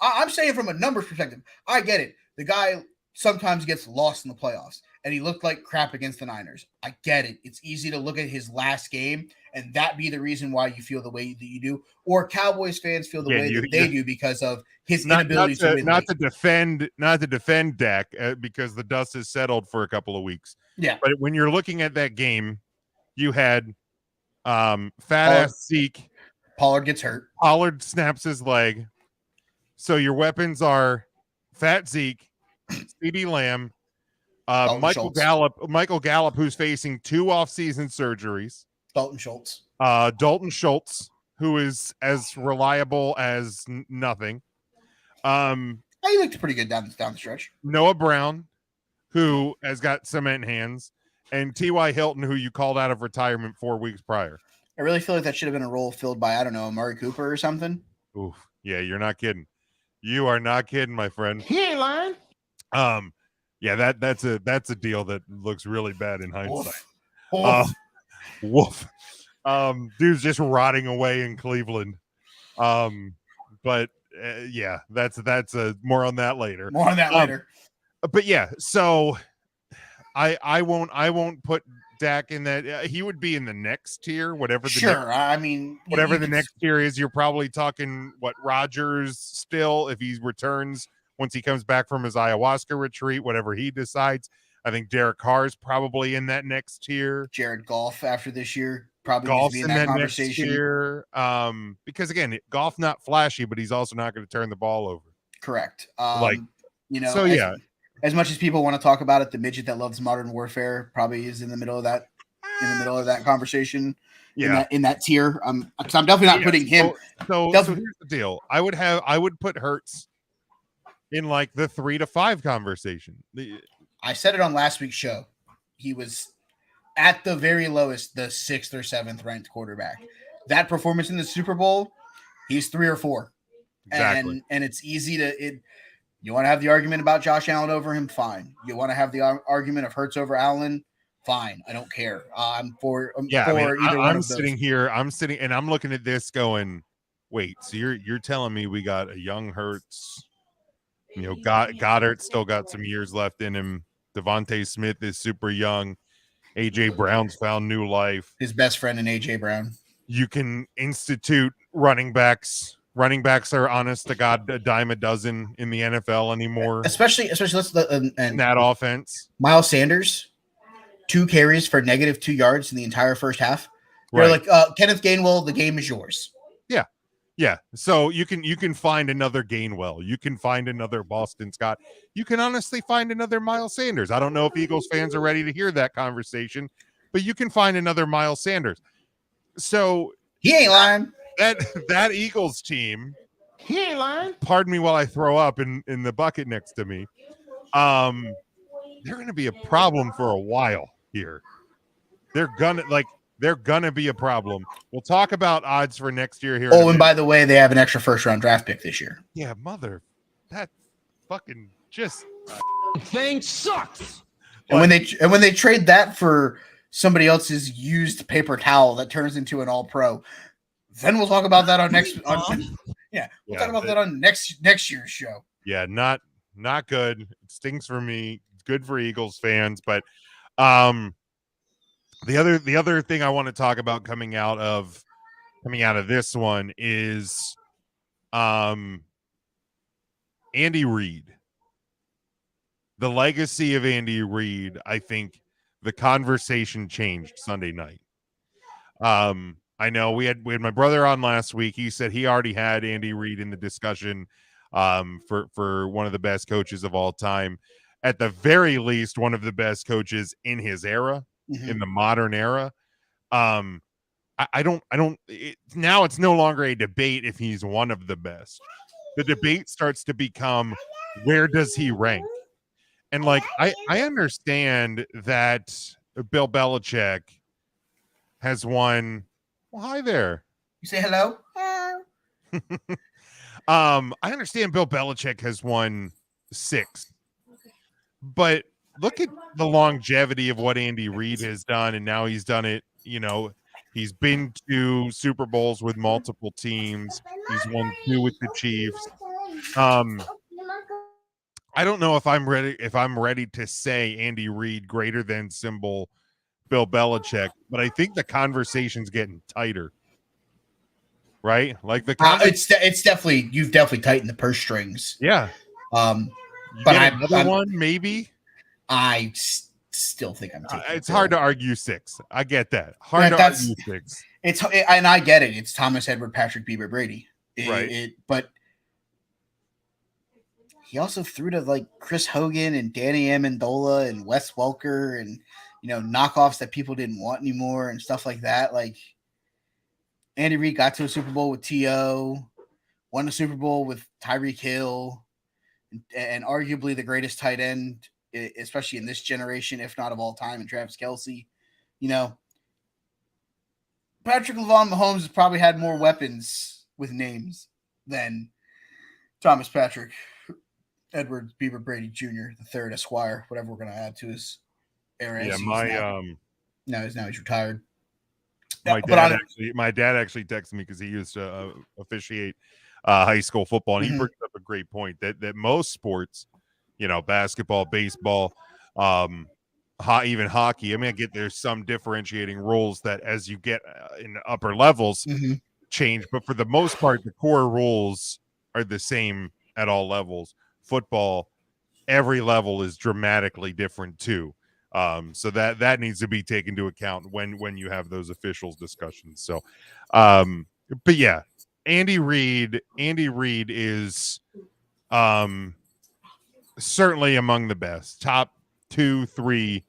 I'm saying from a numbers perspective, I get it. The guy sometimes gets lost in the playoffs, and he looked like crap against the Niners. I get it. It's easy to look at his last game, and that be the reason why you feel the way that you do, or Cowboys fans feel the way that they do because of his inability to win. Not to defend Dak because the dust has settled for a couple of weeks. Yeah, but when you're looking at that game, you had fat ass Zeke. Pollard gets hurt. Pollard snaps his leg. So your weapons are fat Zeke, CeeDee Lamb, Michael Gallup, who's facing 2 off-season surgeries. Dalton Schultz, who is as reliable as nothing. He looked pretty good down the stretch. Noah Brown, who has got cement hands, and T.Y. Hilton, who you called out of retirement 4 weeks prior. I really feel like that should have been a role filled by, I don't know, Amari Cooper or something. Oof. Yeah, you're not kidding. You are not kidding, my friend. He ain't lying. Yeah, that's a deal that looks really bad in hindsight. Woof. Dude's just rotting away in Cleveland. But yeah, that's more on that later. But yeah, so I won't put Dak in that. He would be in the next tier, whatever the Sure. I mean, whatever you the could- next tier is. You're probably talking what Rodgers still, if he returns once he comes back from his ayahuasca retreat, whatever he decides. I think Derek Carr's probably in that next tier. Jared Goff after this year probably needs to Golf's be in in that that conversation. next tier. Because again, Golf not flashy, but he's also not going to turn the ball over. Correct. Like, you know, so yeah. As much as people want to talk about it, the midget that loves Modern Warfare probably is in the middle of that conversation. Yeah. In that tier. Because I'm definitely not putting him. So here's the deal. I would put Hurts in like the 3 to 5 conversation. I said it on last week's show. He was at the very lowest, the 6th or 7th ranked quarterback. That performance in the Super Bowl, he's 3 or 4. Exactly. And it's easy to you want to have the argument about Josh Allen over him, fine. You want to have the argument of Hurts over Allen, fine. I don't care. I'm for either one of those. I'm sitting and I'm looking at this going, wait, so you're telling me we got a young Hurts, Goddard still got some years left in him. Devontae Smith is super young. AJ Brown's found new life. His best friend in AJ Brown. You can institute running backs. Running backs are, honest to God, a dime a dozen in the NFL anymore. Especially in that offense. Miles Sanders, 2 carries for -2 yards in the entire first half. They're like, Kenneth Gainwell, the game is yours. Yeah. Yeah. So you can find another Gainwell. You can find another Boston Scott. You can honestly find another Miles Sanders. I don't know if Eagles fans are ready to hear that conversation, but you can find another Miles Sanders. So he ain't lying. That Eagles team, he ain't lying. Pardon me while I throw up in the bucket next to me. They're going to be a problem for a while here. They're gonna be a problem. We'll talk about odds for next year here. Oh, and by the way, they have an extra first-round draft pick this year. Yeah, that fucking just thing sucks. And when they trade that for somebody else's used paper towel that turns into an All-Pro, then we'll talk about that on next. We'll talk about that on next year's show. Yeah, not good. It stings for me. It's good for Eagles fans, but the other thing I want to talk about coming out of this one is Andy Reid. The legacy of Andy Reid, I think the conversation changed Sunday night. I know we had my brother on last week. He said he already had Andy Reid in the discussion for one of the best coaches of all time. At the very least, one of the best coaches in his era. In the modern era. Now it's no longer a debate if he's one of the best. The debate starts to become, where does he rank? And like, I understand that Bill Belichick has won. Well, hi there. You say hello? I understand Bill Belichick has won 6, but look at the longevity of what Andy Reid has done, and now he's done it. He's been to Super Bowls with multiple teams. He's won 2 with the Chiefs. I don't know if I'm ready to say Andy Reid greater than symbol Bill Belichick, but I think the conversation's getting tighter. Right? Like it's definitely, you've definitely tightened the purse strings. Yeah. But another one maybe. I still think I'm taking it's hard to argue 6. I get that. Hard to argue 6. And I get it. It's Thomas Edward Patrick Bieber Brady. But he also threw to like Chris Hogan and Danny Amendola and Wes Welker and knockoffs that people didn't want anymore and stuff like that. Like Andy Reid got to a Super Bowl with T.O., won a Super Bowl with Tyreek Hill, and arguably the greatest tight end, especially in this generation, if not of all time, and Travis Kelce. Patrick LaVon Mahomes has probably had more weapons with names than Thomas Patrick Edward Bieber Brady Jr., the third Esquire, whatever we're going to add to his era. Yeah, now he's retired. My dad actually texted me because he used to officiate high school football, and he brings up a great point that most sports, basketball, baseball, even hockey. I mean, I get there's some differentiating rules that as you get in the upper levels change, but for the most part, the core rules are the same at all levels. Football, every level is dramatically different too. So that needs to be taken into account when you have those officials discussions. So, but yeah, Andy Reid is certainly among the best, top 2-3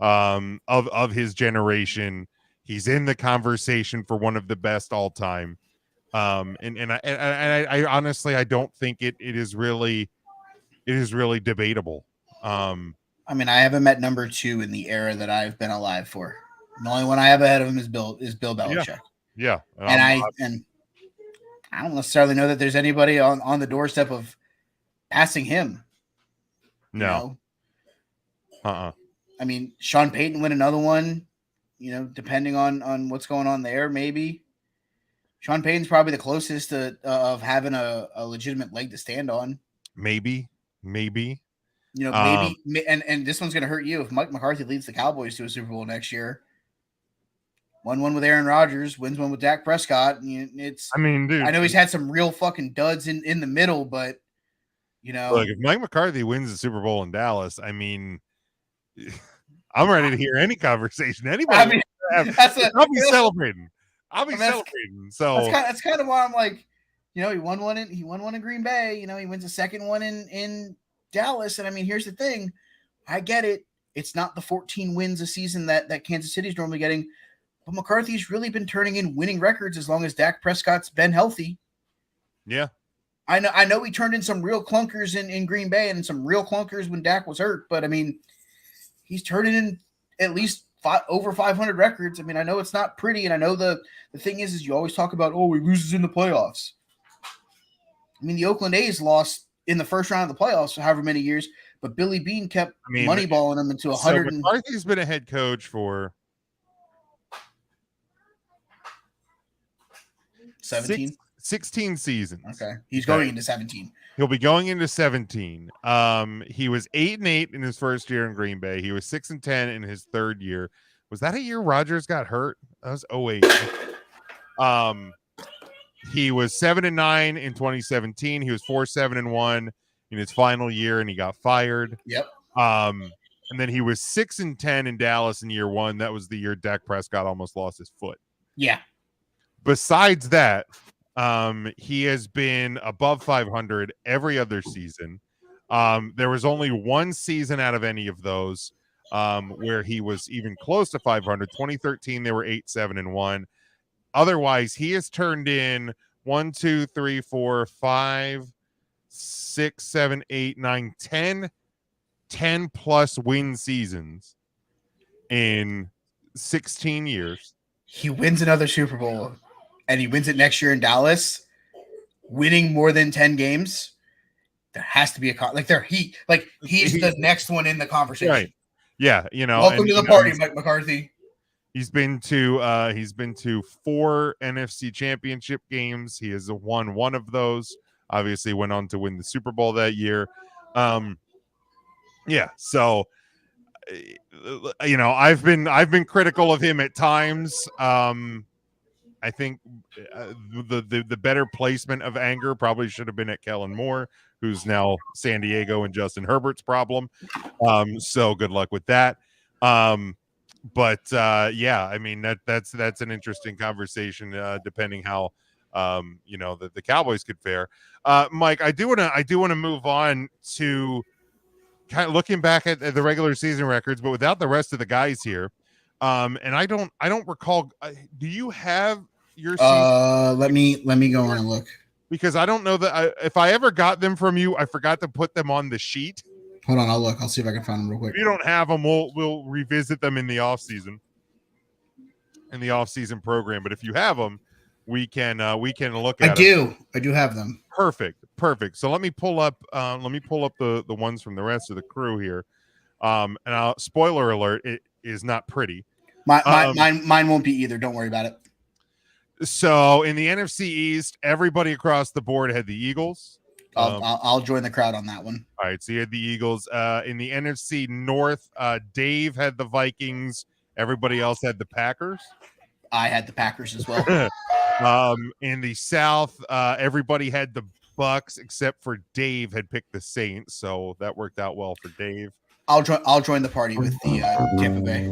of his generation. He's in the conversation for one of the best all time. And I honestly, I don't think it is really debatable. I mean, I have him at number 2 in the era that I've been alive for. The only one I have ahead of him is Bill Belichick. Yeah. And I don't necessarily know that there's anybody on the doorstep of passing him. No. I mean, Sean Payton win another one, depending on what's going on there, maybe. Sean Payton's probably the closest of having a legitimate leg to stand on. Maybe. Maybe, and this one's going to hurt you if Mike McCarthy leads the Cowboys to a Super Bowl next year. Won one with Aaron Rodgers, wins one with Dak Prescott. I mean, dude, I know he's had some real fucking duds in the middle, but look, if Mike McCarthy wins the Super Bowl in Dallas, I mean, I'm ready to hear any conversation. Anybody, I'll be celebrating. Celebrating. So that's kind of why I'm like, he won one in Green Bay. He wins a second one in Dallas. And I mean, here's the thing. I get it. It's not the 14 wins a season that Kansas City's normally getting, but McCarthy's really been turning in winning records as long as Dak Prescott's been healthy. Yeah. I know he turned in some real clunkers in Green Bay and some real clunkers when Dak was hurt, but I mean, he's turning in at least over 500 records. I mean, I know it's not pretty, and I know the thing is you always talk about, he loses in the playoffs. I mean, the Oakland A's lost in the first round of the playoffs for however many years, but Billy Beane kept moneyballing them into 100. So McCarthy's been a head coach for 16 seasons. Okay. He's going into 17. He'll be going into 17. He was 8-8 in his first year in Green Bay. He was 6-10 in his third year. Was that a year Rodgers got hurt? That was 2008. He was 7-9 in 2017. He was 4-7-1 in his final year, and he got fired. Yep. And then he was 6-10 in Dallas in year one. That was the year Dak Prescott almost lost his foot. Yeah. Besides that, he has been above 500 every other season. There was only one season out of any of those where he was even close to 500. 2013, they were 8-7-1. Otherwise, he has turned in 1, 2, 3, 4, 5, 6, 7, 8, 9, 10 plus win seasons in 16 years. He wins another Super Bowl, and he wins it next year in Dallas, winning more than 10 games. There has to be he's the next one in the conversation. Right. Yeah. Welcome to the party, Mike McCarthy. He's been to 4 NFC championship games. He has won one of those. Obviously went on to win the Super Bowl that year. Yeah. So, I've been critical of him at times. I think the better placement of anger probably should have been at Kellen Moore, who's now San Diego and Justin Herbert's problem. So good luck with that. But yeah, I mean that's an interesting conversation, depending how the Cowboys could fare. Mike, I do want to move on to kind of looking back at the regular season records, but without the rest of the guys here. And I don't recall. Do you have your season? Let me go on and look, because I don't know that if I ever got them from you, I forgot to put them on the sheet. Hold on, I'll look. I'll see if I can find them real quick. If you don't have them, we'll revisit them in the off season program. But if you have them, we can look at. I do have them. Perfect. So let me pull up the ones from the rest of the crew here. And spoiler alert, it is not pretty. Mine won't be either. Don't worry about it. So in the NFC East, everybody across the board had the Eagles. I'll join the crowd on that one. All right, so you had the Eagles. In the NFC North, Dave had the Vikings. Everybody else had the Packers. I had the Packers as well. In the South, everybody had the Bucks except for Dave had picked the Saints, so that worked out well for Dave. I'll join the party with the Tampa Bay.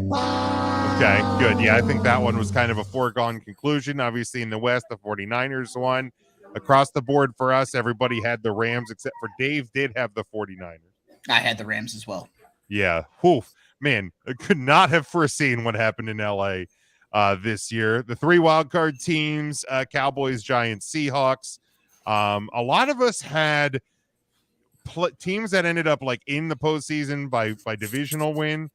Okay, good. Yeah, I think that one was kind of a foregone conclusion. Obviously, in the West, the 49ers won. Across the board for us, everybody had the Rams except for Dave did have the 49ers. I had the Rams as well. Yeah. Whew. Man, I could not have foreseen what happened in LA this year. The 3 wildcard teams, Cowboys, Giants, Seahawks. A lot of us had teams that ended up like in the postseason by divisional win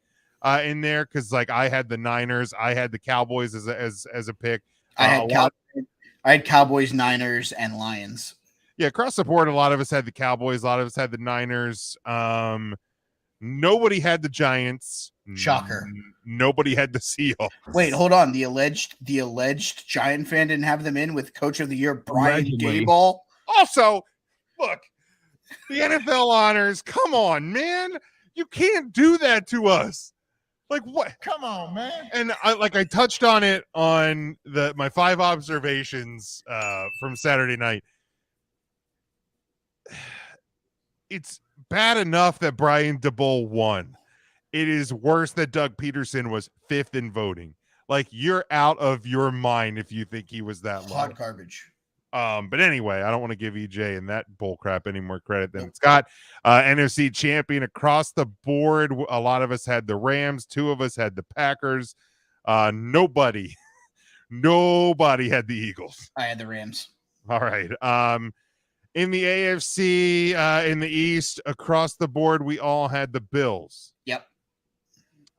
in there, because like I had the Niners, I had the Cowboys as a pick. I had Cowboys, Niners, and Lions. Yeah, across the board, a lot of us had the Cowboys, a lot of us had the Niners. Nobody had the Giants. Shocker. Nobody had the Seahawks. Wait, hold on. The alleged Giant fan didn't have them in with Coach of the Year Brian Daboll. Also, look, the NFL honors. Come on, man. You can't do that to us. Like what? Come on, man. And I touched on it on my 5 observations from Saturday night. It's bad enough that Brian Daboll won. It is worse that Doug Peterson was 5th in voting. Like, you're out of your mind if you think he was that low. Hot garbage. But anyway, I don't want to give EJ and that bull crap any more credit than it's got. NFC champion across the board. A lot of us had the Rams. 2 of us had the Packers. Nobody had the Eagles. I had the Rams. All right. In the AFC, in the East, across the board, we all had the Bills. Yep.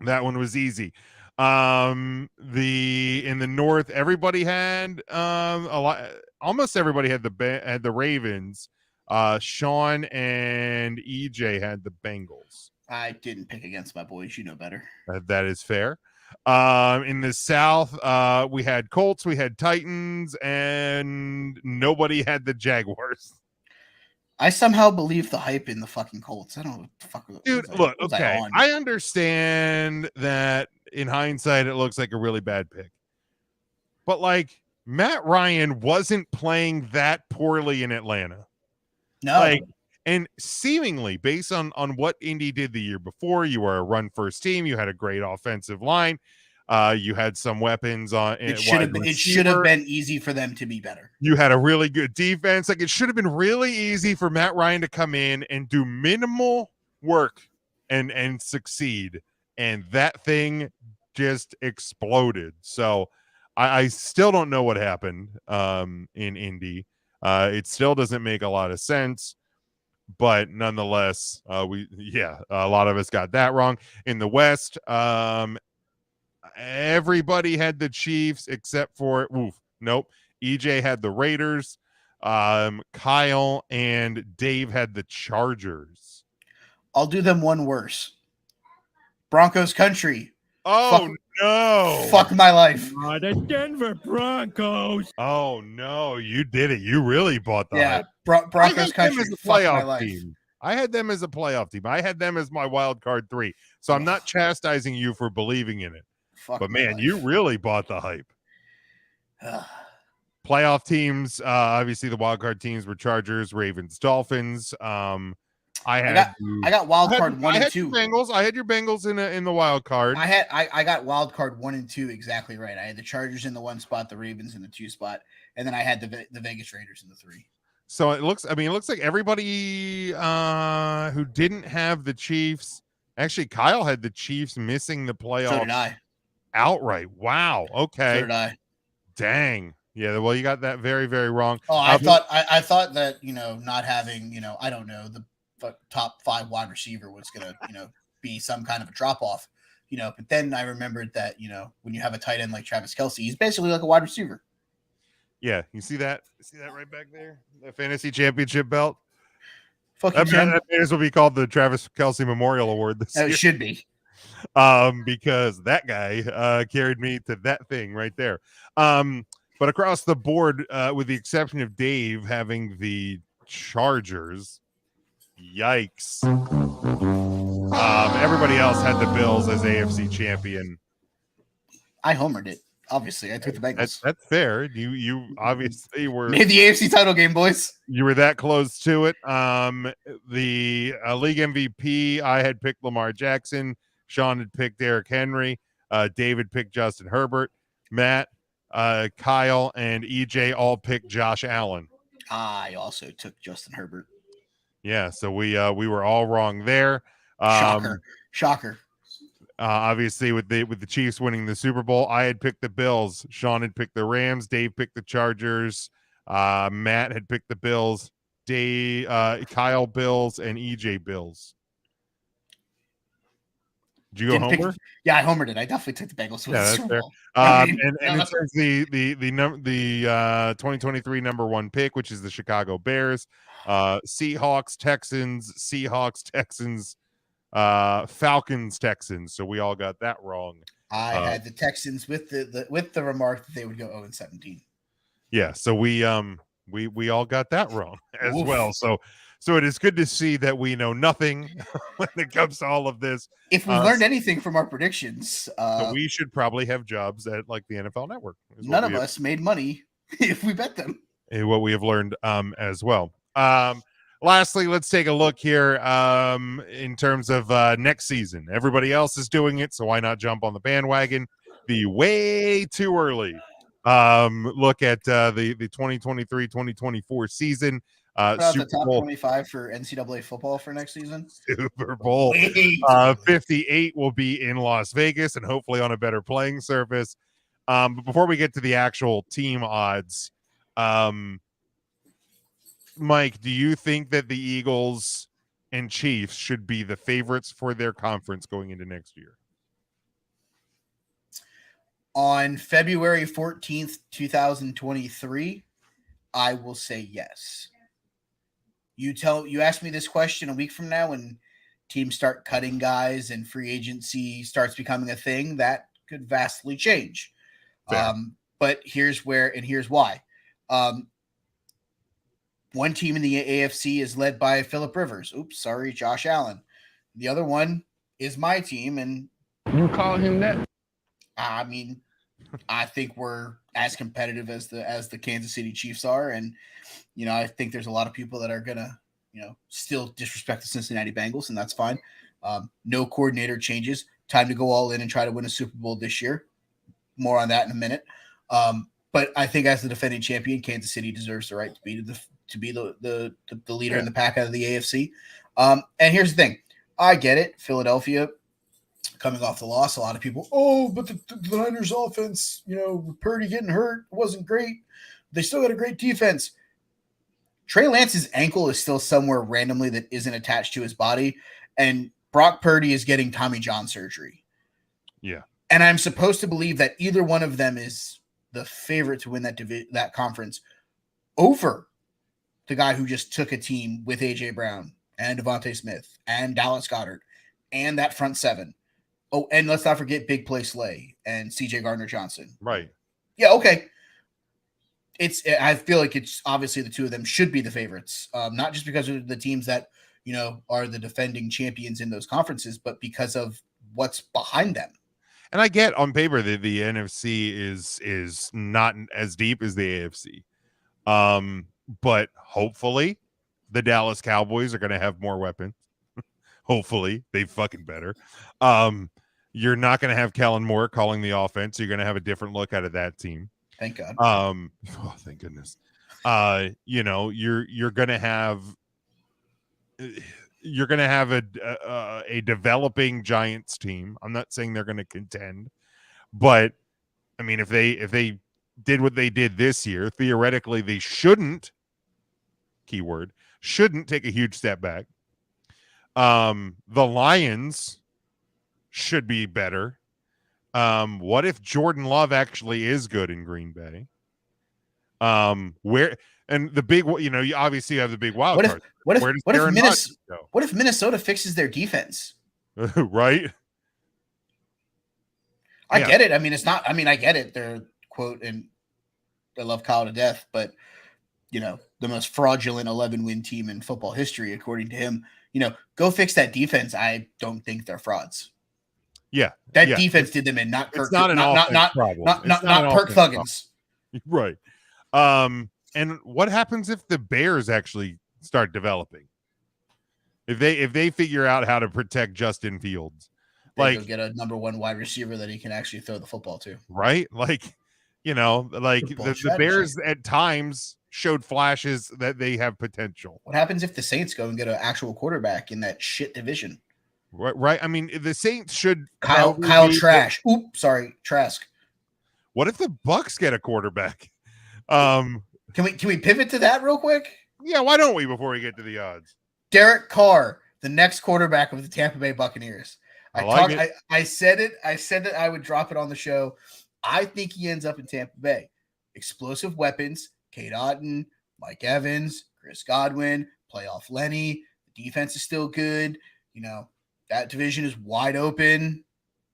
That one was easy. In the North, everybody had a lot. Almost everybody had the Ravens. Sean and EJ had the Bengals. I didn't pick against my boys. You know better. That is fair. In the South, we had Colts, we had Titans, and nobody had the Jaguars. I somehow believe the hype in the fucking Colts. I don't know what the fuck. Dude, look, okay. I understand that in hindsight, it looks like a really bad pick. But, like, Matt Ryan wasn't playing that poorly in Atlanta. No. And seemingly, based on what Indy did the year before, you were a run-first team. You had a great offensive line. You had some weapons on. It should have been easy for them to be better. You had a really good defense. Like, it should have been really easy for Matt Ryan to come in and do minimal work and succeed. And that thing just exploded. So I still don't know what happened in Indy. It still doesn't make a lot of sense. But nonetheless, a lot of us got that wrong. In the West, everybody had the Chiefs except for EJ had the Raiders. Kyle and Dave had the Chargers. I'll do them one worse. Broncos country. Oh, no. Fuck my life. The Denver Broncos. Oh, no. You did it. You really bought the hype. Broncos country. As a playoff team. I had them as a playoff team. I had them as my wild card 3. So I'm not chastising you for believing in it. But, man, you really bought the hype. Playoff teams, obviously the wild card teams were Chargers, Ravens, Dolphins. I got wild card 1 and 2. Bengals. I had your Bengals in the wild card. I got wild card 1 and 2 exactly right. I had the Chargers in the 1 spot, the Ravens in the 2 spot, and then I had the Vegas Raiders in the 3. So it looks like everybody who didn't have the Chiefs, actually Kyle had the Chiefs missing the playoffs. So did I. Outright. Wow. Okay. So did I. Dang. Yeah, well, you got that very, very wrong. Oh, I thought that, not having, I don't know, the top 5 wide receiver was going to, be some kind of a drop off, but then I remembered that, when you have a tight end like Travis Kelce, he's basically like a wide receiver. Yeah. You see that? See that right back there? The fantasy championship belt? That may as well be called the Travis Kelce Memorial Award this year. It should be. Because that guy carried me to that thing right there. But across the board, with the exception of Dave having the Chargers. Yikes. Everybody else had the Bills as AFC champion. I homered it. Obviously, I took the Bengals. That's fair. You obviously were made the AFC title game, boys. You were that close to it. The league MVP, I had picked Lamar Jackson. Sean had picked Derrick Henry. David picked Justin Herbert. Matt, Kyle, and EJ all picked Josh Allen. I also took Justin Herbert. Yeah, so we were all wrong there. Shocker. Obviously, with the Chiefs winning the Super Bowl, I had picked the Bills. Sean had picked the Rams. Dave picked the Chargers. Matt had picked the Bills. Kyle Bills, and EJ Bills. Did you go Homer? Yeah, I homered it. I definitely took the Bengals. Yeah, that's fair. And it says the 2023 number 1 pick, which is the Chicago Bears, Seahawks, Texans, Falcons, Texans. So we all got that wrong. I had the Texans with the remark that they would go 0-17. Yeah, so we all got that wrong as well. So it is good to see that we know nothing when it comes to all of this. If we learned anything from our predictions, so we should probably have jobs at like the NFL Network. None of us made money if we bet them. What we have learned as well. Lastly, let's take a look here in terms of next season. Everybody else is doing it, so why not jump on the bandwagon? Be way too early. Look at the 2023-2024 season. Super the top Bowl 25 for NCAA football for next season. Super Bowl 58 will be in Las Vegas and hopefully on a better playing surface. But before we get to the actual team odds, Mike, do you think that the Eagles and Chiefs should be the favorites for their conference going into next year? On February 14th, 2023, I will say yes. You ask me this question a week from now when teams start cutting guys and free agency starts becoming a thing, that could vastly change. But here's why. One team in the AFC is led by Phillip Rivers. Josh Allen. The other one is my team, and you call him that? I mean, I think we're as competitive as the Kansas City Chiefs are, and I think there's a lot of people that are gonna still disrespect the Cincinnati Bengals, and that's fine. No coordinator changes. Time to go all in and try to win a Super Bowl this year. More on that in a minute. But I think as the defending champion, Kansas City deserves the right to be the leader in the pack out of the AFC. And here's the thing. I get it. Philadelphia coming off the loss, a lot of people, but the Niners offense, with Purdy getting hurt, wasn't great. They still got a great defense. Trey Lance's ankle is still somewhere randomly that isn't attached to his body, and Brock Purdy is getting Tommy John surgery. Yeah. And I'm supposed to believe that either one of them is the favorite to win that conference over the guy who just took a team with A.J. Brown and Devontae Smith and Dallas Goedert and that front seven. Oh, and let's not forget Big Play Slay and C.J. Gardner-Johnson. Right. Yeah, okay. I feel like it's obviously the two of them should be the favorites, not just because of the teams that, are the defending champions in those conferences, but because of what's behind them. And I get on paper that the NFC is not as deep as the AFC. But hopefully the Dallas Cowboys are going to have more weapons. Hopefully they fucking better. You're not going to have Kellen Moore calling the offense. You're going to have a different look out of that team. Thank God. Thank goodness. You're going to have a developing Giants team. I'm not saying they're going to contend, but I mean, if they did what they did this year, theoretically they shouldn't take a huge step back. The Lions should be better. What if Jordan Love actually is good in Green Bay? The big, you obviously have the big wild card. What if Minnesota fixes their defense? Right. I get it. I mean, I get it. They're quote, and I love Kyle to death, but the most fraudulent 11-win team in football history, according to him. Go fix that defense. I don't think they're frauds. Yeah, that defense did them in. Not Kirk. It's not an offense problem. Not Kirk Thuggins. Right. And what happens if the Bears actually start developing? If they figure out how to protect Justin Fields, like get a number 1 wide receiver that he can actually throw the football to. Right. The Bears at times showed flashes that they have potential. What happens if the Saints go and get an actual quarterback in that shit division? Right. I mean, the Saints should Kyle Trask. Trask. What if the Bucks get a quarterback? Can we pivot to that real quick? Yeah, why don't we before we get to the odds? Derek Carr, the next quarterback of the Tampa Bay Buccaneers. I said it. I said that I would drop it on the show. I think he ends up in Tampa Bay. Explosive weapons, Cade Otton, Mike Evans, Chris Godwin, playoff Lenny. The defense is still good. That division is wide open.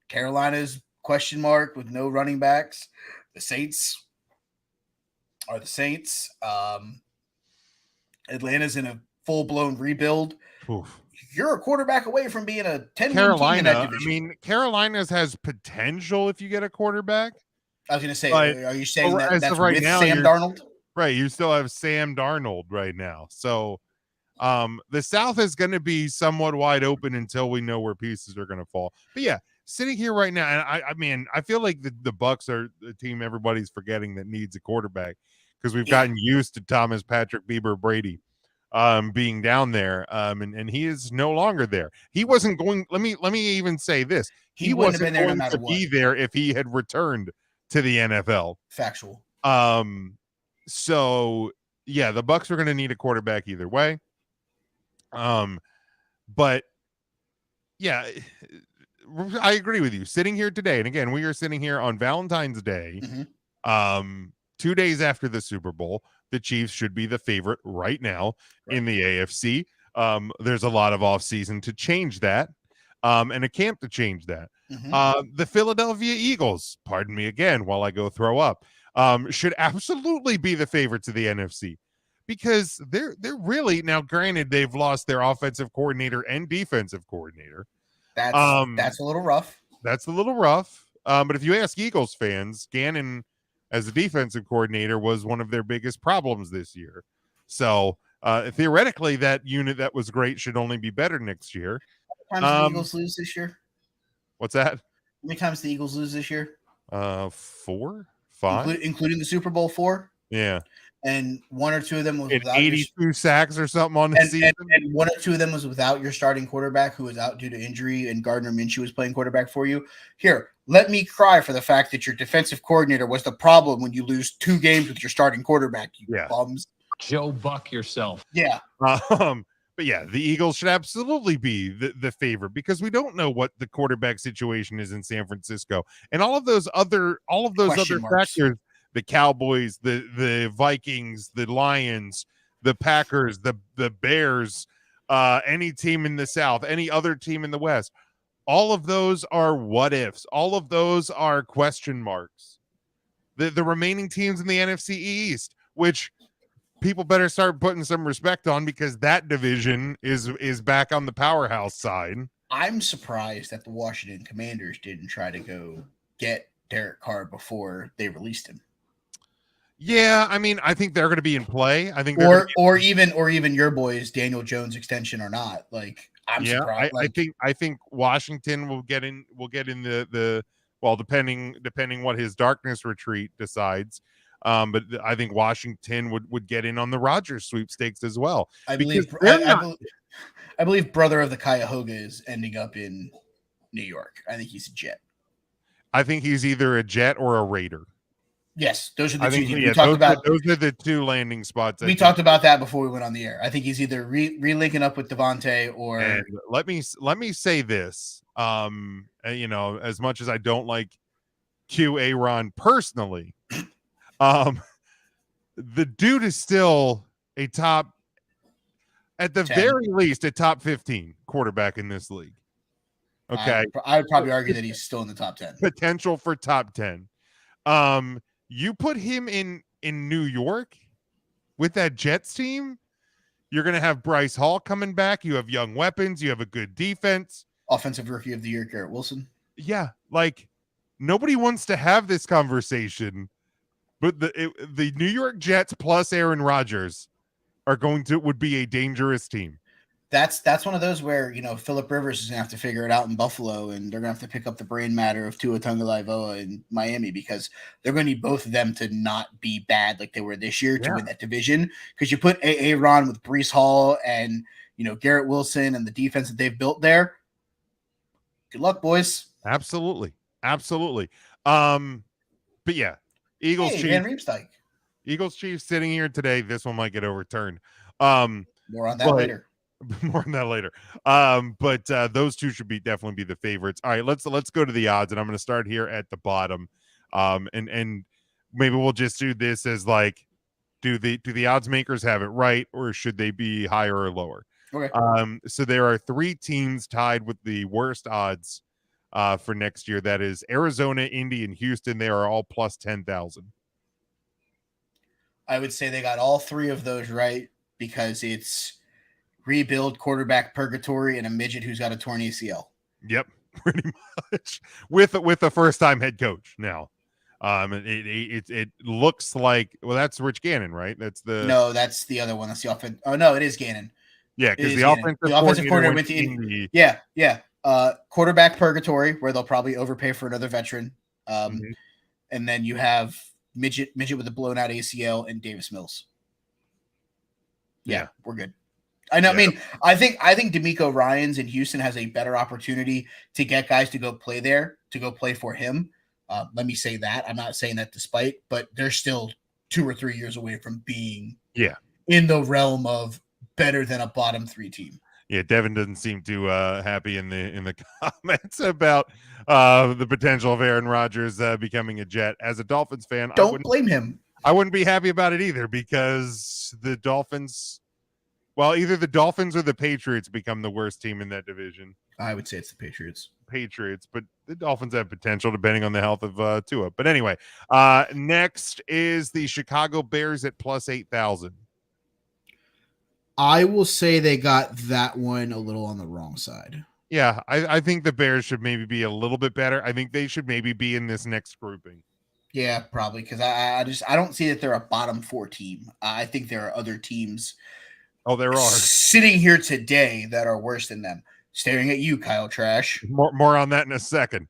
Carolina's question mark with no running backs. The Saints are the Saints. Atlanta's in a full-blown rebuild. Oof. You're a quarterback away from being a 10-win team in that division. I mean, Carolina's has potential if you get a quarterback. I was going to say, are you saying that's right with now, Sam Darnold? Right, you still have Sam Darnold right now. So the South is going to be somewhat wide open until we know where pieces are going to fall. But yeah, sitting here right now, and I feel like the Bucks are the team everybody's forgetting that needs a quarterback because we've gotten used to Thomas Patrick Bieber Brady being down there, and he is no longer there. He wasn't going. Let me even say this: he wasn't going to be there if he had returned to the NFL. Factual. So yeah, the Bucks are going to need a quarterback either way. But yeah, I agree with you. Sitting here today, and again, we are sitting here on Valentine's Day, 2 days after the Super Bowl. The Chiefs should be the favorite right now in the AFC. There's a lot of offseason to change that, and a camp to change that. The Philadelphia Eagles, pardon me again while I go throw up, should absolutely be the favorites of the NFC because they're really, now granted they've lost their offensive coordinator and defensive coordinator. That's a little rough. That's a little rough. But if you ask Eagles fans, Gannon as a defensive coordinator was one of their biggest problems this year. So theoretically, that unit that was great should only be better next year. How many times did the Eagles lose this year? What's that? How many times did the Eagles lose this year? 4, 5, including the Super Bowl 4. Yeah, and 1 or 2 of them was without 82 sacks or something on the season. And 1 or 2 of them was without your starting quarterback who was out due to injury, and Gardner Minshew was playing quarterback for you. Here, let me cry for the fact that your defensive coordinator was the problem when you lose 2 games with your starting quarterback. You bums. Joe Buck yourself. Yeah. But yeah, the Eagles should absolutely be the favorite because we don't know what the quarterback situation is in San Francisco, and all of those other factors. The Cowboys, the Vikings, the Lions, the Packers, the Bears, any team in the South, any other team in the West. All of those are what ifs. All of those are question marks. The remaining teams in the NFC East, which people better start putting some respect on because that division is back on the powerhouse side. I'm surprised that the Washington Commanders didn't try to go get Derek Carr before they released him. Yeah, I mean, I think they're going to be in play. I think, or even your boys, Daniel Jones extension or not. Like, I'm surprised. I think Washington will get in the well, depending what his darkness retreat decides. But I think Washington would get in on the Rodgers sweepstakes as well. I believe brother of the Cuyahoga is ending up in New York. I think he's a Jet. I think he's either a Jet or a Raider. Yes, those are the two. Those are the 2 landing spots. We talked about that before we went on the air. I think he's either re-linking up with Devontae or. And let me say this. As much as I don't like Q-Aaron personally, the dude is still a top, at the 10. Very least, a top 15 quarterback in this league. Okay, I would probably argue that he's still in the top 10. Potential for top 10. You put him in New York with that Jets team, you're going to have Bryce Hall coming back. You have young weapons. You have a good defense. Offensive Rookie of the Year, Garrett Wilson. Yeah, like nobody wants to have this conversation, but the New York Jets plus Aaron Rodgers would be a dangerous team. That's one of those where, Phillip Rivers is going to have to figure it out in Buffalo, and they're going to have to pick up the brain matter of Tua Tagovailoa in Miami, because they're going to need both of them to not be bad like they were this year to win that division. Because you put Aaron with Breece Hall and, Garrett Wilson and the defense that they've built there. Good luck, boys. Absolutely. But yeah, Eagles Chiefs. Eagles Chiefs sitting here today. This one might get overturned. More on that later. More on that later. But those two should definitely be the favorites. All right, let's go to the odds, and I'm going to start here at the bottom. And maybe we'll just do this as like, do the odds makers have it right, or should they be higher or lower? Okay. So there are 3 teams tied with the worst odds for next year. That is Arizona, Indy, and Houston. They are all plus 10,000. I would say they got all 3 of those right, because it's rebuild, quarterback purgatory, and a midget who's got a torn ACL. Yep, pretty much with a first-time head coach now. It looks like, well, that's Rich Gannon, right? That's that's the other one. That's the offense. Oh no, it is Gannon. Yeah, because the offensive coordinator went to Indy. Yeah. Quarterback purgatory, where they'll probably overpay for another veteran. And then you have midget with a blown out ACL and Davis Mills. Yeah, we're good. I know. Yeah. I mean, I think D'Amico Ryans in Houston has a better opportunity to get guys to go play there, to go play for him. Let me say that. I'm not saying that despite, but they're still 2 or 3 years away from being in the realm of better than a bottom 3 team. Yeah, Devin doesn't seem too happy in the comments about the potential of Aaron Rodgers becoming a Jet. As a Dolphins fan, don't blame him. I wouldn't be happy about it either, because the Dolphins, well, either the Dolphins or the Patriots become the worst team in that division. I would say it's the Patriots, but the Dolphins have potential depending on the health of Tua. But anyway, next is the Chicago Bears at plus 8,000. I will say they got that one a little on the wrong side. Yeah, I think the Bears should maybe be a little bit better. I think they should maybe be in this next grouping. Yeah, probably, because I don't see that they're a bottom 4 team. I think there are other teams. Oh, there are sitting here today that are worse than them. Staring at you, Kyle Trash. More on that in a second.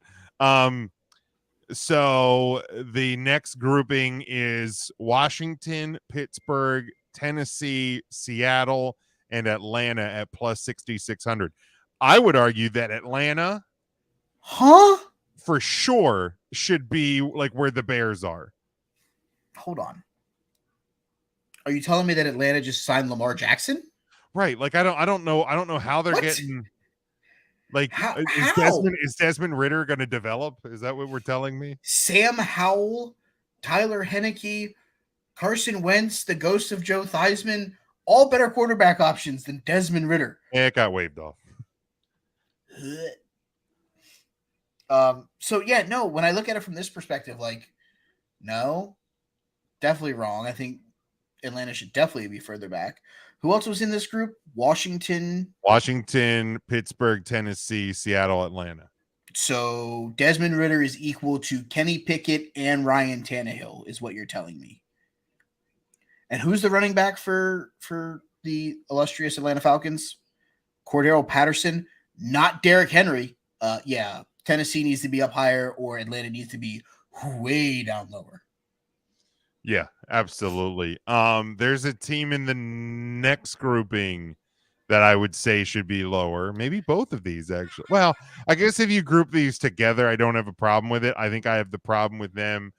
So the next grouping is Washington, Pittsburgh, Tennessee, Seattle, and Atlanta at plus 6,600. I would argue that Atlanta, for sure, should be like where the Bears are. Hold on. Are you telling me that Atlanta just signed Lamar Jackson? Right. Like I don't know how they're getting. Like, is Desmond Ridder going to develop? Is that what we're telling me? Sam Howell, Tyler Heineke, Carson Wentz, the ghost of Joe Theismann, all better quarterback options than Desmond Ridder. Yeah, it got waved off. So yeah, no, when I look at it from this perspective, like, no, definitely wrong. I think Atlanta should definitely be further back. Who else was in this group? Washington, Pittsburgh, Tennessee, Seattle, Atlanta. So Desmond Ridder is equal to Kenny Pickett and Ryan Tannehill, is what you're telling me. And who's the running back for the illustrious Atlanta Falcons? Cordero Patterson, not Derrick Henry. Yeah, Tennessee needs to be up higher, or Atlanta needs to be way down lower. Yeah, absolutely. There's a team in the next grouping that I would say should be lower. Maybe both of these, actually. Well, I guess if you group these together, I don't have a problem with it. I think I have the problem with them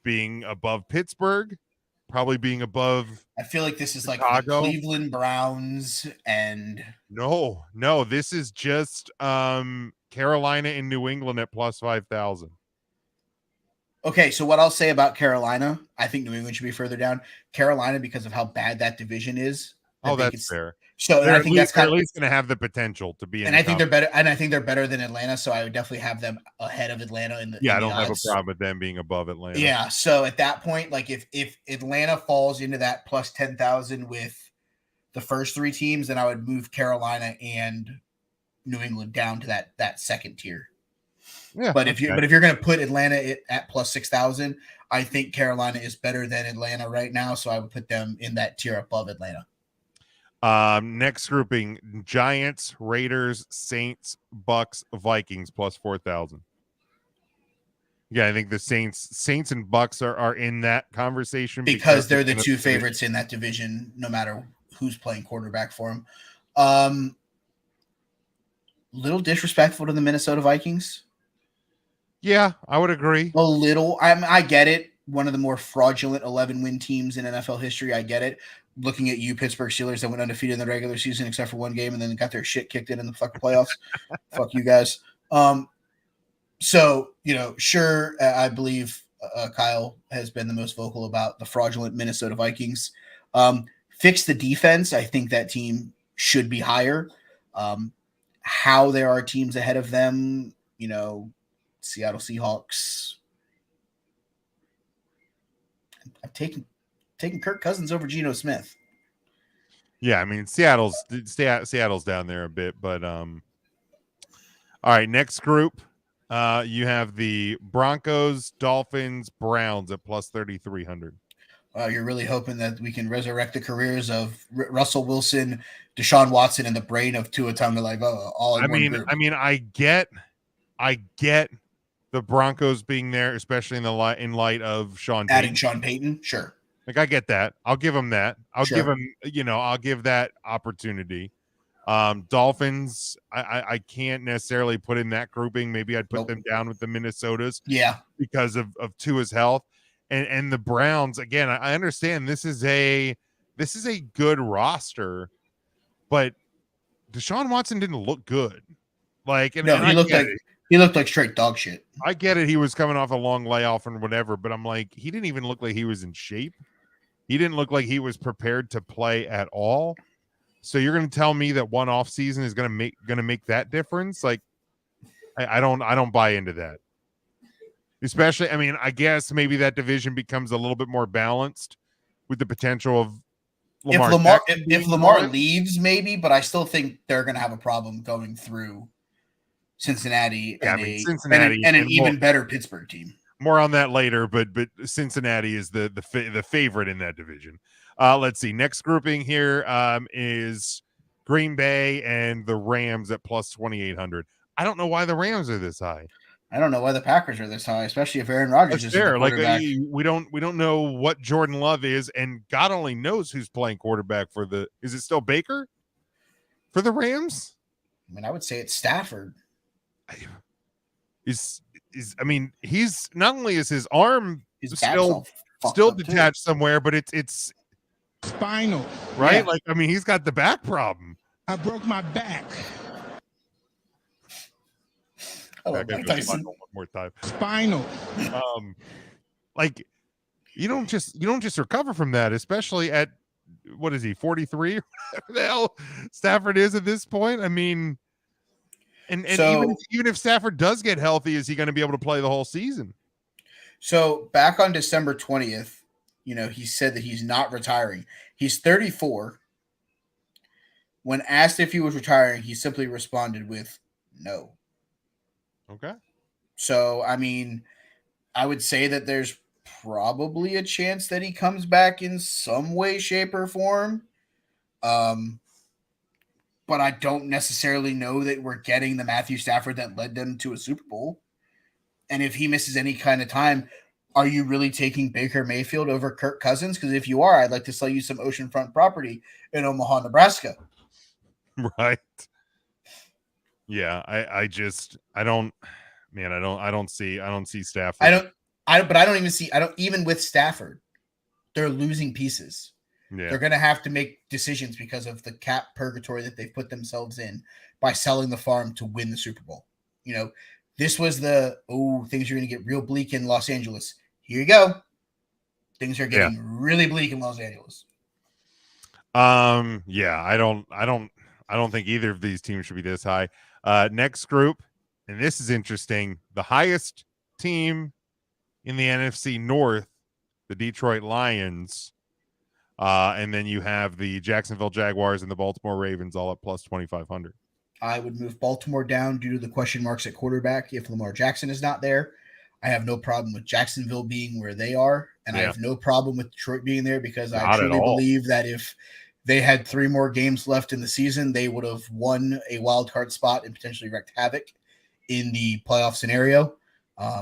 being above Pittsburgh, probably being above. I feel like this is Chicago. Like the Cleveland Browns and. No, this is just Carolina and New England at plus 5,000. Okay, so what I'll say about Carolina, I think New England should be further down. Carolina, because of how bad that division is, Oh, that's fair. So They're I think that's they're kind at of, least going to have the potential to be in. and I think they're better. And I think they're better than Atlanta. So I would definitely have them ahead of Atlanta in the. Yeah, in I the don't have a odds. problem with them being above Atlanta. Yeah. So at that point, like if Atlanta falls into that plus 10,000 with the first three teams, then I would move Carolina and New England down to that second tier. Yeah. But if you're going to put Atlanta at plus 6,000, I think Carolina is better than Atlanta right now. So I would put them in that tier above Atlanta. Next grouping: Giants, Raiders, Saints, Bucks, Vikings plus 4,000. Yeah, I think the Saints and Bucks are in that conversation because they're the two favorites in that division, no matter who's playing quarterback for them. Little disrespectful to the Minnesota Vikings. Yeah, I would agree. A little. I get it. One of the more fraudulent 11-win teams in NFL history. I get it. Looking at you, Pittsburgh Steelers, that went undefeated in the regular season except for one game and then got their shit kicked in the fucking playoffs. Fuck you guys. So, sure, I believe Kyle has been the most vocal about the fraudulent Minnesota Vikings. Fix the defense. I think that team should be higher. How there are teams ahead of them, Seattle Seahawks. I've taken Kirk Cousins over Geno Smith. Yeah, I mean Seattle's down there a bit, but all right, next group. You have the Broncos, Dolphins, Browns at plus 3,300. You're really hoping that we can resurrect the careers of Russell Wilson, Deshaun Watson, and the brain of Tua Tagovailoa all in one group. I mean, I get the Broncos being there, especially in light of adding Sean Payton. Sure. Like I get that. I'll give him that. I'll Sure. give him, I'll give that opportunity. Dolphins, I can't necessarily put in that grouping. Maybe I'd put them down with the Minnesotas. Yeah. Because of Tua's health. And the Browns, again, I understand this is a good roster, but Deshaun Watson didn't look good. He looked like straight dog shit. I get it. He was coming off a long layoff and whatever, but I'm like, he didn't even look like he was in shape. He didn't look like he was prepared to play at all. So you're going to tell me that one off season is going to make that difference? Like, I don't buy into that. Especially, I mean, I guess maybe that division becomes a little bit more balanced with the potential of Lamar. If Lamar leaves, maybe, but I still think they're going to have a problem going through Cincinnati and an even better Pittsburgh team. More on that later, but Cincinnati is the favorite in that division. Let's see. Next grouping here is Green Bay and the Rams at plus 2,800. I don't know why the Rams are this high. I don't know why the Packers are this high, especially if Aaron Rodgers is the quarterback. We don't know what Jordan Love is, and God only knows who's playing quarterback for the. Is it still Baker for the Rams? I mean, I would say it's Stafford. He's not only is his arm still detached somewhere, but it's spinal, right? Yeah. Like, I mean, he's got the back problem. I broke my back. One more time. Spinal. Like you don't just recover from that, especially at what is he 43? Whatever the hell Stafford is at this point. I mean, and so, even if Stafford does get healthy, is he going to be able to play the whole season? So back on December 20th, he said that he's not retiring. He's 34. When asked if he was retiring, he simply responded with no. Okay. So, I mean, I would say that there's probably a chance that he comes back in some way, shape, or form. But I don't necessarily know that we're getting the Matthew Stafford that led them to a Super Bowl. And if he misses any kind of time, are you really taking Baker Mayfield over Kirk Cousins? Because if you are, I'd like to sell you some oceanfront property in Omaha, Nebraska. Right. Yeah, I don't see Stafford. Even with Stafford, they're losing pieces. Yeah. They're going to have to make decisions because of the cap purgatory that they've put themselves in by selling the farm to win the Super Bowl. This was things are going to get real bleak in Los Angeles. Here you go. Things are getting really bleak in Los Angeles. Yeah, I don't think either of these teams should be this high. Next group, and this is interesting. The highest team in the NFC North, the Detroit Lions. And then you have the Jacksonville Jaguars and the Baltimore Ravens all at plus 2,500. I would move Baltimore down due to the question marks at quarterback if Lamar Jackson is not there. I have no problem with Jacksonville being where they are, and I have no problem with Detroit being there because I truly believe that if they had 3 more games left in the season, they would have won a wild card spot and potentially wreaked havoc in the playoff scenario.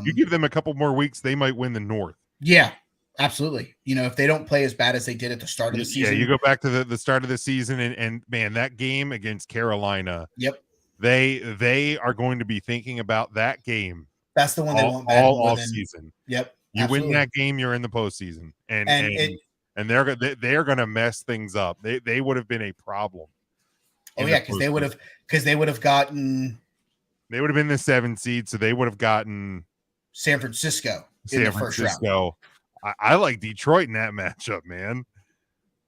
You give them a couple more weeks, they might win the North. Yeah, absolutely. If they don't play as bad as they did at the start of the season. Yeah, you go back to the start of the season, and man, that game against Carolina. Yep. They are going to be thinking about that game. That's the one they want back all season. Yep. You absolutely. win that game, you're in the postseason, and they're going to mess things up. They would have been a problem. Oh yeah, because they would have gotten. They would have been the 7th seed, so they would have gotten San Francisco in the first round. I like Detroit in that matchup, man.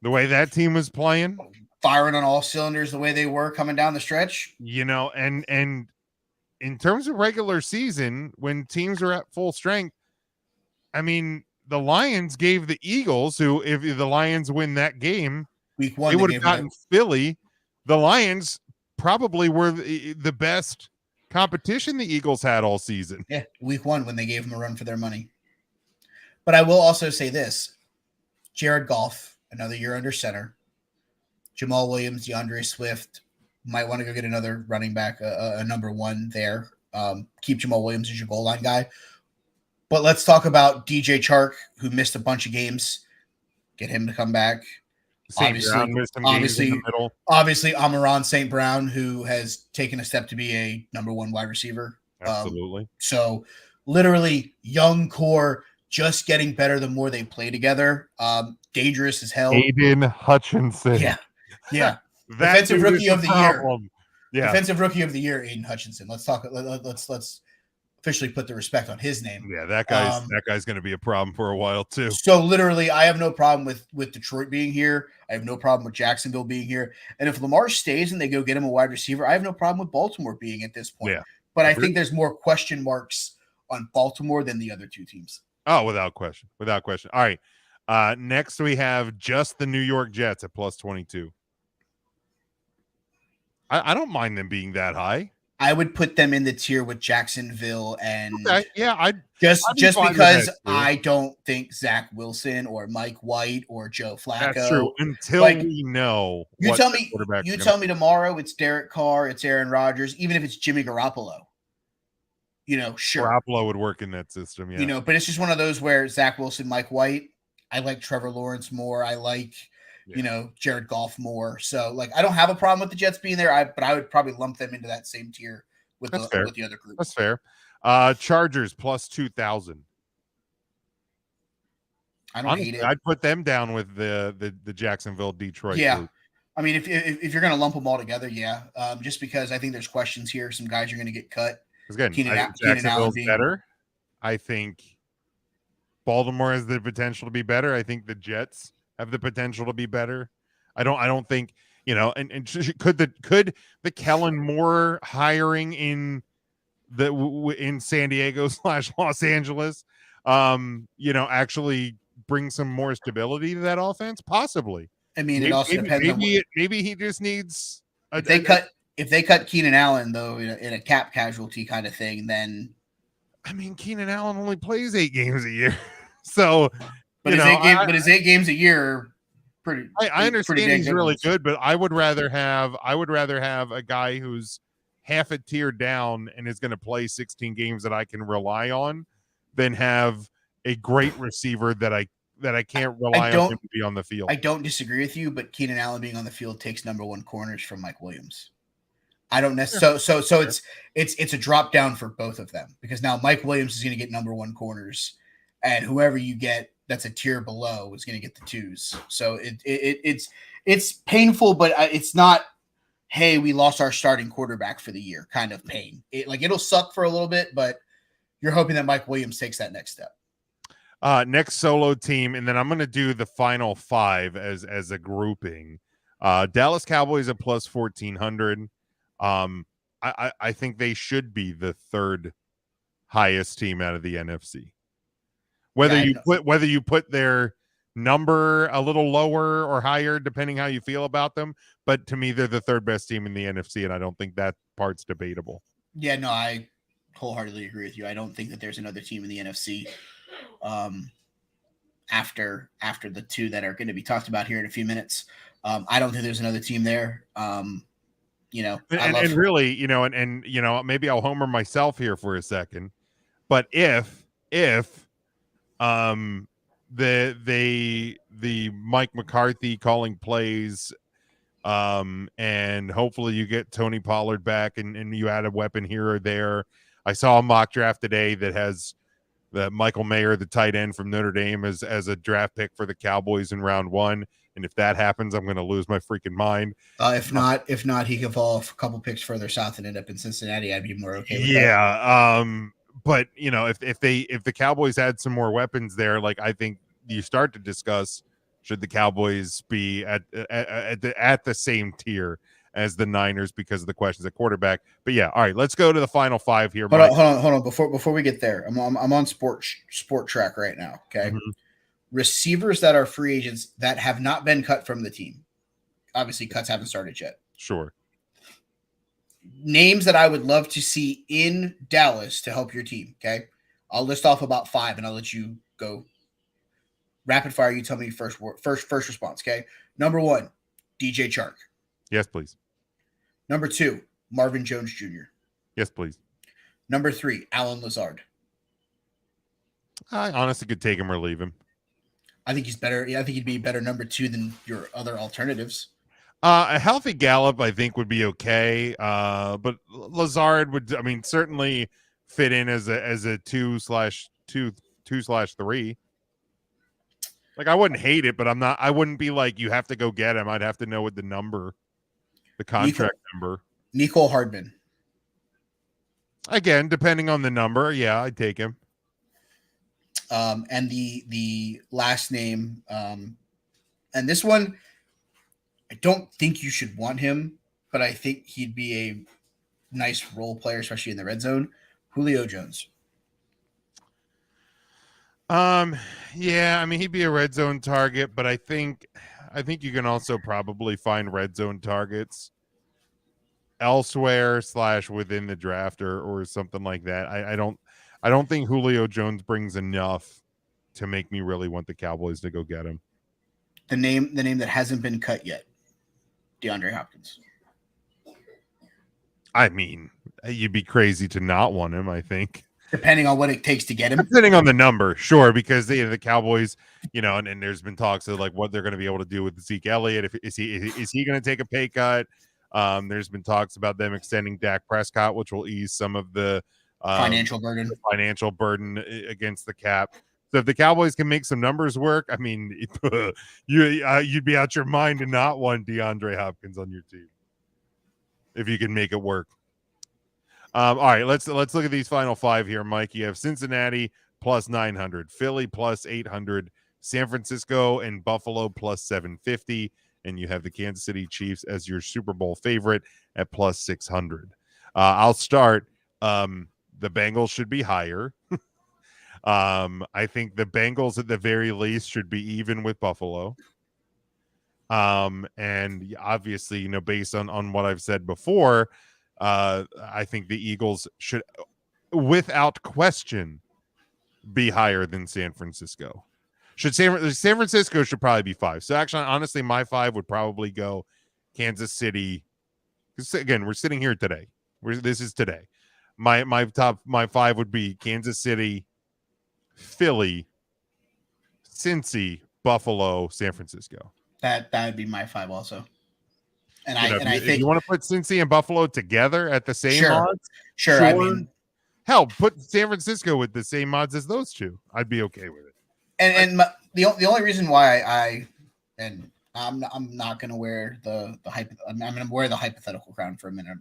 The way that team was playing, firing on all cylinders, the way they were coming down the stretch. And in terms of regular season, when teams are at full strength, I mean, the Lions gave the Eagles, who if the Lions win that game, week 1, they would have gotten Philly. The Lions probably were the best competition the Eagles had all season. Yeah, week 1 when they gave them a run for their money. But I will also say this. Jared Goff, another year under center. Jamal Williams, DeAndre Swift, might want to go get another running back, a number 1 there. Keep Jamal Williams as your goal line guy. But let's talk about DJ Chark, who missed a bunch of games. Get him to come back. Obviously, Amon-Ra St. Brown, who has taken a step to be a number 1 wide receiver. Absolutely. So literally young core, just getting better the more they play together. Dangerous as hell. Aiden Hutchinson. Yeah. Defensive rookie of the year. Yeah. Defensive rookie of the year, Aiden Hutchinson. Let's talk. Let's officially put the respect on his name. Yeah, that guy's going to be a problem for a while too. So literally, I have no problem with Detroit being here. I have no problem with Jacksonville being here. And if Lamar stays and they go get him a wide receiver, I have no problem with Baltimore being at this point. Yeah. But I think there's more question marks on Baltimore than the other 2 teams. Oh, without question. All right. Next we have just the New York Jets at plus 22. I don't mind them being that high. I would put them in the tier with Jacksonville and just because I don't think Zach Wilson or Mike White or Joe Flacco. That's true. Until we know. You tell me tomorrow it's Derek Carr, it's Aaron Rodgers, even if it's Jimmy Garoppolo. Sure. Garoppolo would work in that system, yeah. But it's just one of those where Zach Wilson, Mike White, I like Trevor Lawrence more. I like, Jared Goff more. So, I don't have a problem with the Jets being there, but I would probably lump them into that same tier with the other group. That's fair. Chargers plus 2,000. I don't hate it. I'd put them down with the Jacksonville, Detroit group. I mean, if you're going to lump them all together, just because I think there's questions here. Some guys are going to get cut. Again, I think Jacksonville's better. I think Baltimore has the potential to be better. I think the Jets have the potential to be better. I don't think, and could the Kellen Moore hiring in San Diego / Los Angeles, actually bring some more stability to that offense? Possibly. I mean, it also depends on maybe he just needs if they cut Keenan Allen, though, in a cap casualty kind of thing, then I mean, Keenan Allen only plays 8 games a year, so his 8 games a year, pretty. I understand he's really good, but I would rather have a guy who's half a tier down and is going to play 16 games that I can rely on, than have a great receiver that I can't rely on him to be on the field. I don't disagree with you, but Keenan Allen being on the field takes number 1 corners from Mike Williams. I don't necessarily. So it's a drop down for both of them because now Mike Williams is going to get number 1 corners, and whoever you get that's a tier below is going to get the 2s. So it's painful, but it's not. Hey, we lost our starting quarterback for the year kind of pain. It'll suck for a little bit, but you're hoping that Mike Williams takes that next step. Next solo team, and then I'm going to do the final 5 as a grouping. Dallas Cowboys at plus 1,400. I think they should be the third highest team out of the NFC. Whether you put their number a little lower or higher, depending how you feel about them, but to me, they're the third best team in the NFC, and I don't think that part's debatable. Yeah, no, I wholeheartedly agree with you. I don't think that there's another team in the NFC after the two that are going to be talked about here in a few minutes. I don't think there's another team there. And really, and maybe I'll homer myself here for a second, but if the Mike McCarthy calling plays, and hopefully you get Tony Pollard back and you add a weapon here or there. I saw a mock draft today that has the Michael Mayer, the tight end from Notre Dame, as a draft pick for the Cowboys in round 1. And if that happens, I'm going to lose my freaking mind. If not, he can fall a couple picks further south and end up in Cincinnati. I'd be more okay with that. Yeah. But if the Cowboys had some more weapons there, like I think you start to discuss, should the Cowboys be at the same tier as the Niners because of the questions at quarterback? But yeah, all right, let's go to the final 5 here. Hold on. Before we get there, I'm on Sport Track right now. Okay, receivers that are free agents that have not been cut from the team. Obviously, cuts haven't started yet. Sure. Names that I would love to see in Dallas to help your team. Okay, I'll list off about 5, and I'll let you go. Rapid fire. You tell me first response. Okay. Number 1, DJ Chark. Yes, please. Number 2, Marvin Jones Jr. Yes, please. Number 3, Alan Lazard. I honestly could take him or leave him. I think he's better. Yeah, I think he'd be better number 2 than your other alternatives. A healthy Gallup, I think, would be okay. But Lazard would, certainly fit in as a 2/3. Like, I wouldn't hate it, but I wouldn't be like, you have to go get him. I'd have to know what the contract number. Nicole Hardman. Again, depending on the number, yeah, I'd take him. And the last name, and this one, I don't think you should want him, but I think he'd be a nice role player, especially in the red zone. Julio Jones. Yeah, he'd be a red zone target, but I think you can also probably find red zone targets elsewhere / within the draft or something like that. I don't think Julio Jones brings enough to make me really want the Cowboys to go get him. The name that hasn't been cut yet, DeAndre Hopkins. You'd be crazy to not want him, I think. Depending on what it takes to get him. Depending on the number, sure, because the Cowboys, and there's been talks of like what they're going to be able to do with Zeke Elliott. Is he going to take a pay cut? There's been talks about them extending Dak Prescott, which will ease some of the financial burden against the cap. So if the Cowboys can make some numbers work, you'd be out your mind to not want DeAndre Hopkins on your team if you can make it work. All right, let's look at these final 5 here, Mike. You have Cincinnati plus 900, Philly plus 800, San Francisco and Buffalo plus 750, and you have the Kansas City Chiefs as your Super Bowl favorite at plus 600. I'll start. The Bengals should be higher. I think the Bengals at the very least should be even with Buffalo. And obviously, based on what I've said before, I think the Eagles should, without question, be higher than San Francisco. San Francisco should probably be 5. So actually, honestly, my 5 would probably go Kansas City. Again, we're sitting here today. This is today. My 5 would be Kansas City, Philly, Cincy, Buffalo, San Francisco. That would be my 5 also. And I think you want to put Cincy and Buffalo together at the same odds. Sure. Hell, put San Francisco with the same odds as those two. I'd be okay with it. The only reason why I'm not going to wear the I'm going to wear the hypothetical crown for a minute.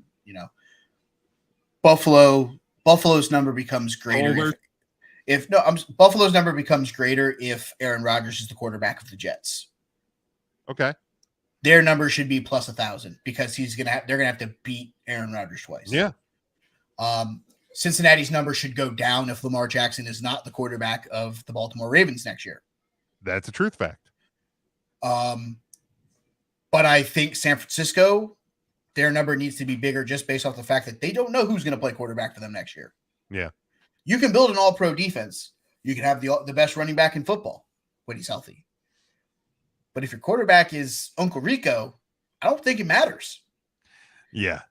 Buffalo's number becomes greater Buffalo's number becomes greater if Aaron Rodgers is the quarterback of the Jets. Okay. their number should be plus 1,000 because they're gonna have to beat Aaron Rodgers twice. Yeah. Cincinnati's number should go down if Lamar Jackson is not the quarterback of the Baltimore Ravens next year. That's a truth fact. But I think San Francisco, their number needs to be bigger just based off the fact that they don't know who's going to play quarterback for them next year. Yeah. You can build an all-pro defense. You can have the best running back in football when he's healthy. But if your quarterback is Uncle Rico, I don't think it matters. Yeah.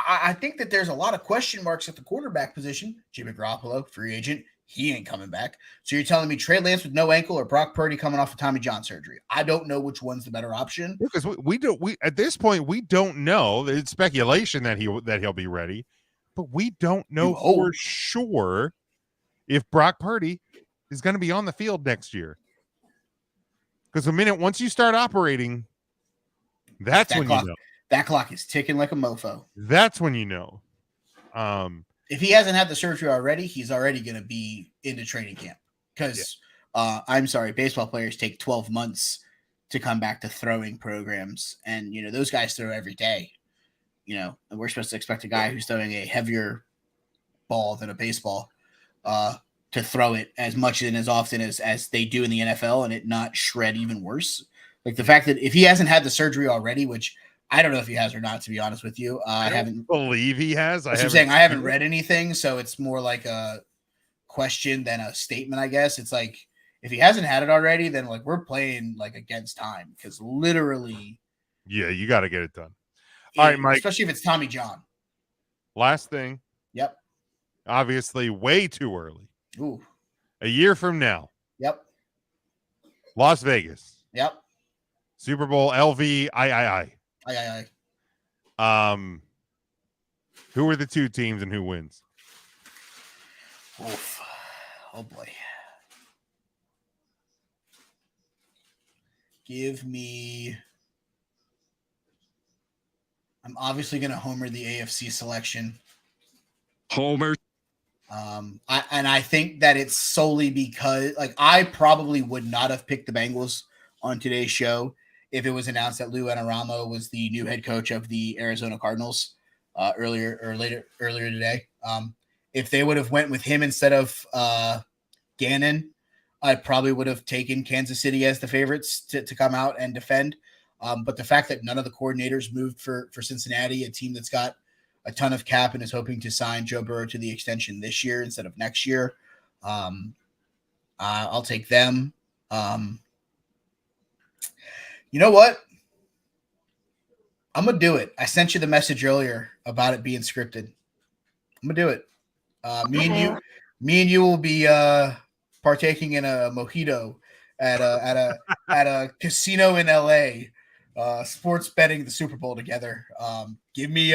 I think that there's a lot of question marks at the quarterback position. Jimmy Garoppolo, free agent, he ain't coming back. So you're telling me Trey Lance with no ankle or Brock Purdy coming off of Tommy John surgery? I don't know which one's the better option. Because we at this point we don't know. It's speculation that he'll be ready, but we don't know for sure if Brock Purdy is going to be on the field next year. Because once you start operating, that's when you know. That clock is ticking like a mofo. That's when you know. If he hasn't had the surgery already, he's already going to be into training camp. Because, I'm sorry, baseball players take 12 months to come back to throwing programs. And, those guys throw every day. And we're supposed to expect a guy who's throwing a heavier ball than a baseball to throw it as much and as often as they do in the NFL and it not shred even worse. Like the fact that if he hasn't had the surgery already, which I don't know if he has or not, to be honest with you. I haven't believe he has. I haven't read anything, so it's more like a question than a statement, I guess. It's like if he hasn't had it already, then like we're playing like against time because literally. Yeah, you got to get it done. All right, Mike. Especially if it's Tommy John. Last thing. Yep. Obviously, way too early. Ooh. A year from now. Yep. Las Vegas. Yep. Super Bowl LVIII. Aye. Who are the two teams and who wins? Oof. Oh boy. I'm obviously going to homer the AFC selection. Homer. I think that it's solely because I probably would not have picked the Bengals on today's show if it was announced that Lou Anarumo was the new head coach of the Arizona Cardinals earlier today. If they would have went with him instead of Gannon, I probably would have taken Kansas City as the favorites to come out and defend. But the fact that none of the coordinators moved for Cincinnati, a team that's got a ton of cap and is hoping to sign Joe Burrow to the extension this year instead of next year, I'll take them. You know what? I'm going to do it. I sent you the message earlier about it being scripted. I'm going to do it. Me and you will be partaking in a mojito at a casino in LA, sports betting the Super Bowl together. Give me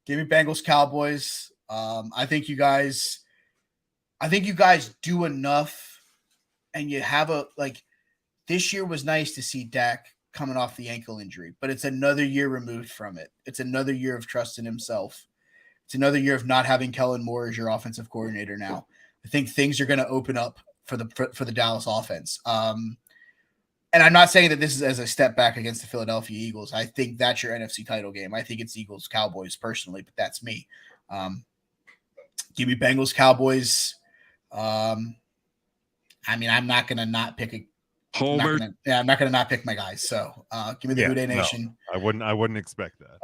Bengals Cowboys. I think you guys do enough, and you have this year was nice to see Dak coming off the ankle injury, but it's another year removed from it. It's another year of trust in himself. It's another year of not having Kellen Moore as your offensive coordinator now. I think things are going to open up for the Dallas offense. And I'm not saying that this is as a step back against the Philadelphia Eagles. I think that's your NFC title game. I think it's Eagles Cowboys personally, but that's me. Give me Bengals Cowboys. I'm not going to not pick a Homer. I'm not going to not pick my guys. So give me the Houday Nation. No, I wouldn't expect that.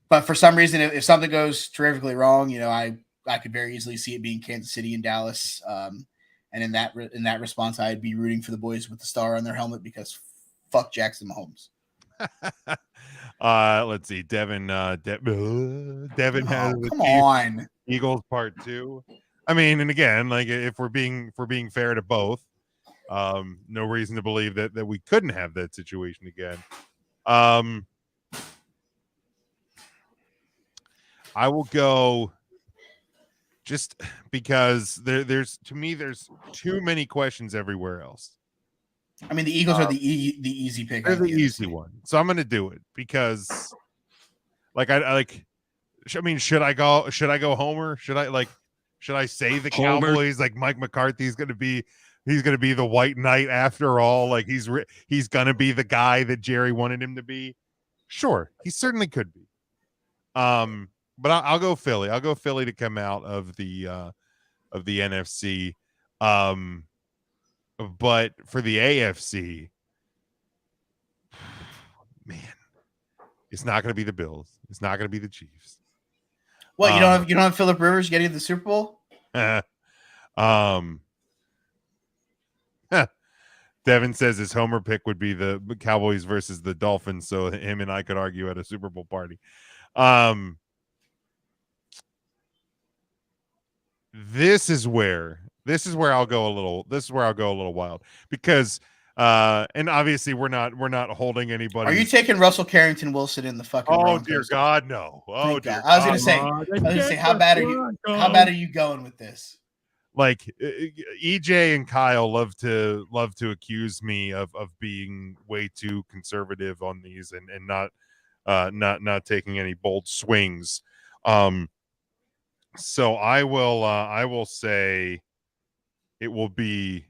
But for some reason, if something goes terrifically wrong, I could very easily see it being Kansas City and Dallas. And in that response, I'd be rooting for the boys with the star on their helmet because fuck Jackson Mahomes. Let's see. Devin has on Eagles part 2. I mean, and again, if we're being fair to both, no reason to believe that we couldn't have that situation again. I will go just because there's too many questions everywhere else. I mean, the Eagles are the easy pick. They're the easy one, so I'm going to do it because, should I go Homer? Should I say the Homer. Cowboys? Like Mike McCarthy's going to be He's going to be the white knight after all. Like he's going to be the guy that Jerry wanted him to be. Sure, he certainly could be. But I'll go Philly. I'll go Philly to come out of the NFC. But for the AFC, man, it's not going to be the Bills. It's not going to be the Chiefs. What, you don't have Phillip Rivers getting to the Super Bowl? Devin says his homer pick would be the Cowboys versus the Dolphins, so him and I could argue at a Super Bowl party. This is where I'll go a little wild because and obviously we're not holding anybody. Are you taking Russell Carrington Wilson in the fucking Broncos? Dear God, no. Oh dear God. I was gonna say how bad are you going with this? Like EJ and Kyle love to accuse me of being way too conservative on these and not taking any bold swings. So I will say it will be,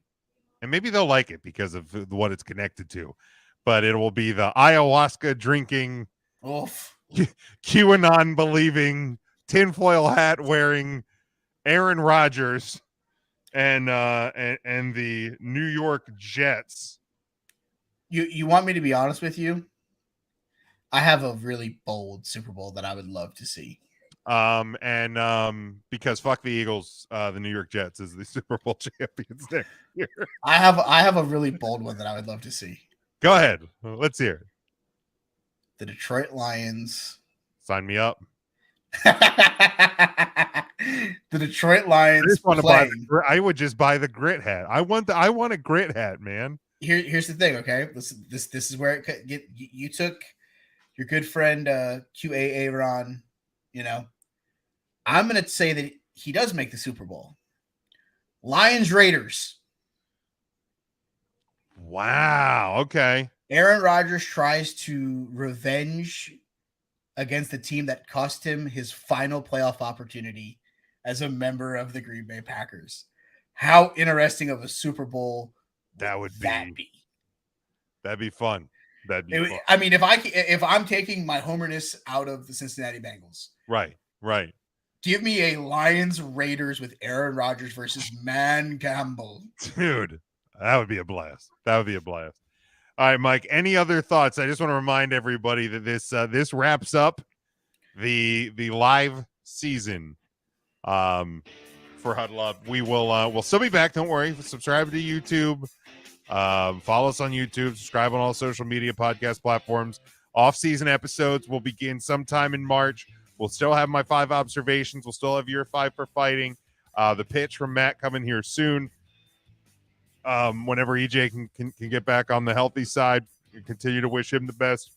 and maybe they'll like it because of what it's connected to, but it will be the ayahuasca drinking, QAnon believing, tinfoil hat wearing Aaron Rodgers and the New York Jets. You want me to be honest with you? I have a really bold Super Bowl that I would love to see. Because fuck the Eagles, the New York Jets is the Super Bowl champions next year. I have a really bold one that I would love to see. Go ahead. Let's hear it. The Detroit Lions. Sign me up. The Detroit Lions. I would just buy the grit hat. I want a grit hat, man. Here's the thing, okay? This is where it could get. You took your good friend QA Ron. You know, I'm going to say that he does make the Super Bowl. Lions Raiders. Wow. Okay. Aaron Rodgers tries to revenge against the team that cost him his final playoff opportunity as a member of the Green Bay Packers. How interesting of a Super Bowl would that be? That'd be fun. Fun. I mean, if I'm taking my homerness out of the Cincinnati Bengals. Right. Give me a Lions Raiders with Aaron Rodgers versus Man Campbell. Dude, that would be a blast. All right, Mike, any other thoughts? I just want to remind everybody that this wraps up the live season for Huddle Up. We'll still be back, don't worry. Subscribe to YouTube. Follow us on YouTube, subscribe on all social media podcast platforms. Off-season episodes will begin sometime in March. We'll still have my 5 observations. We'll still have your 5 for fighting. The pitch from Matt coming here soon. Whenever EJ can get back on the healthy side, continue to wish him the best.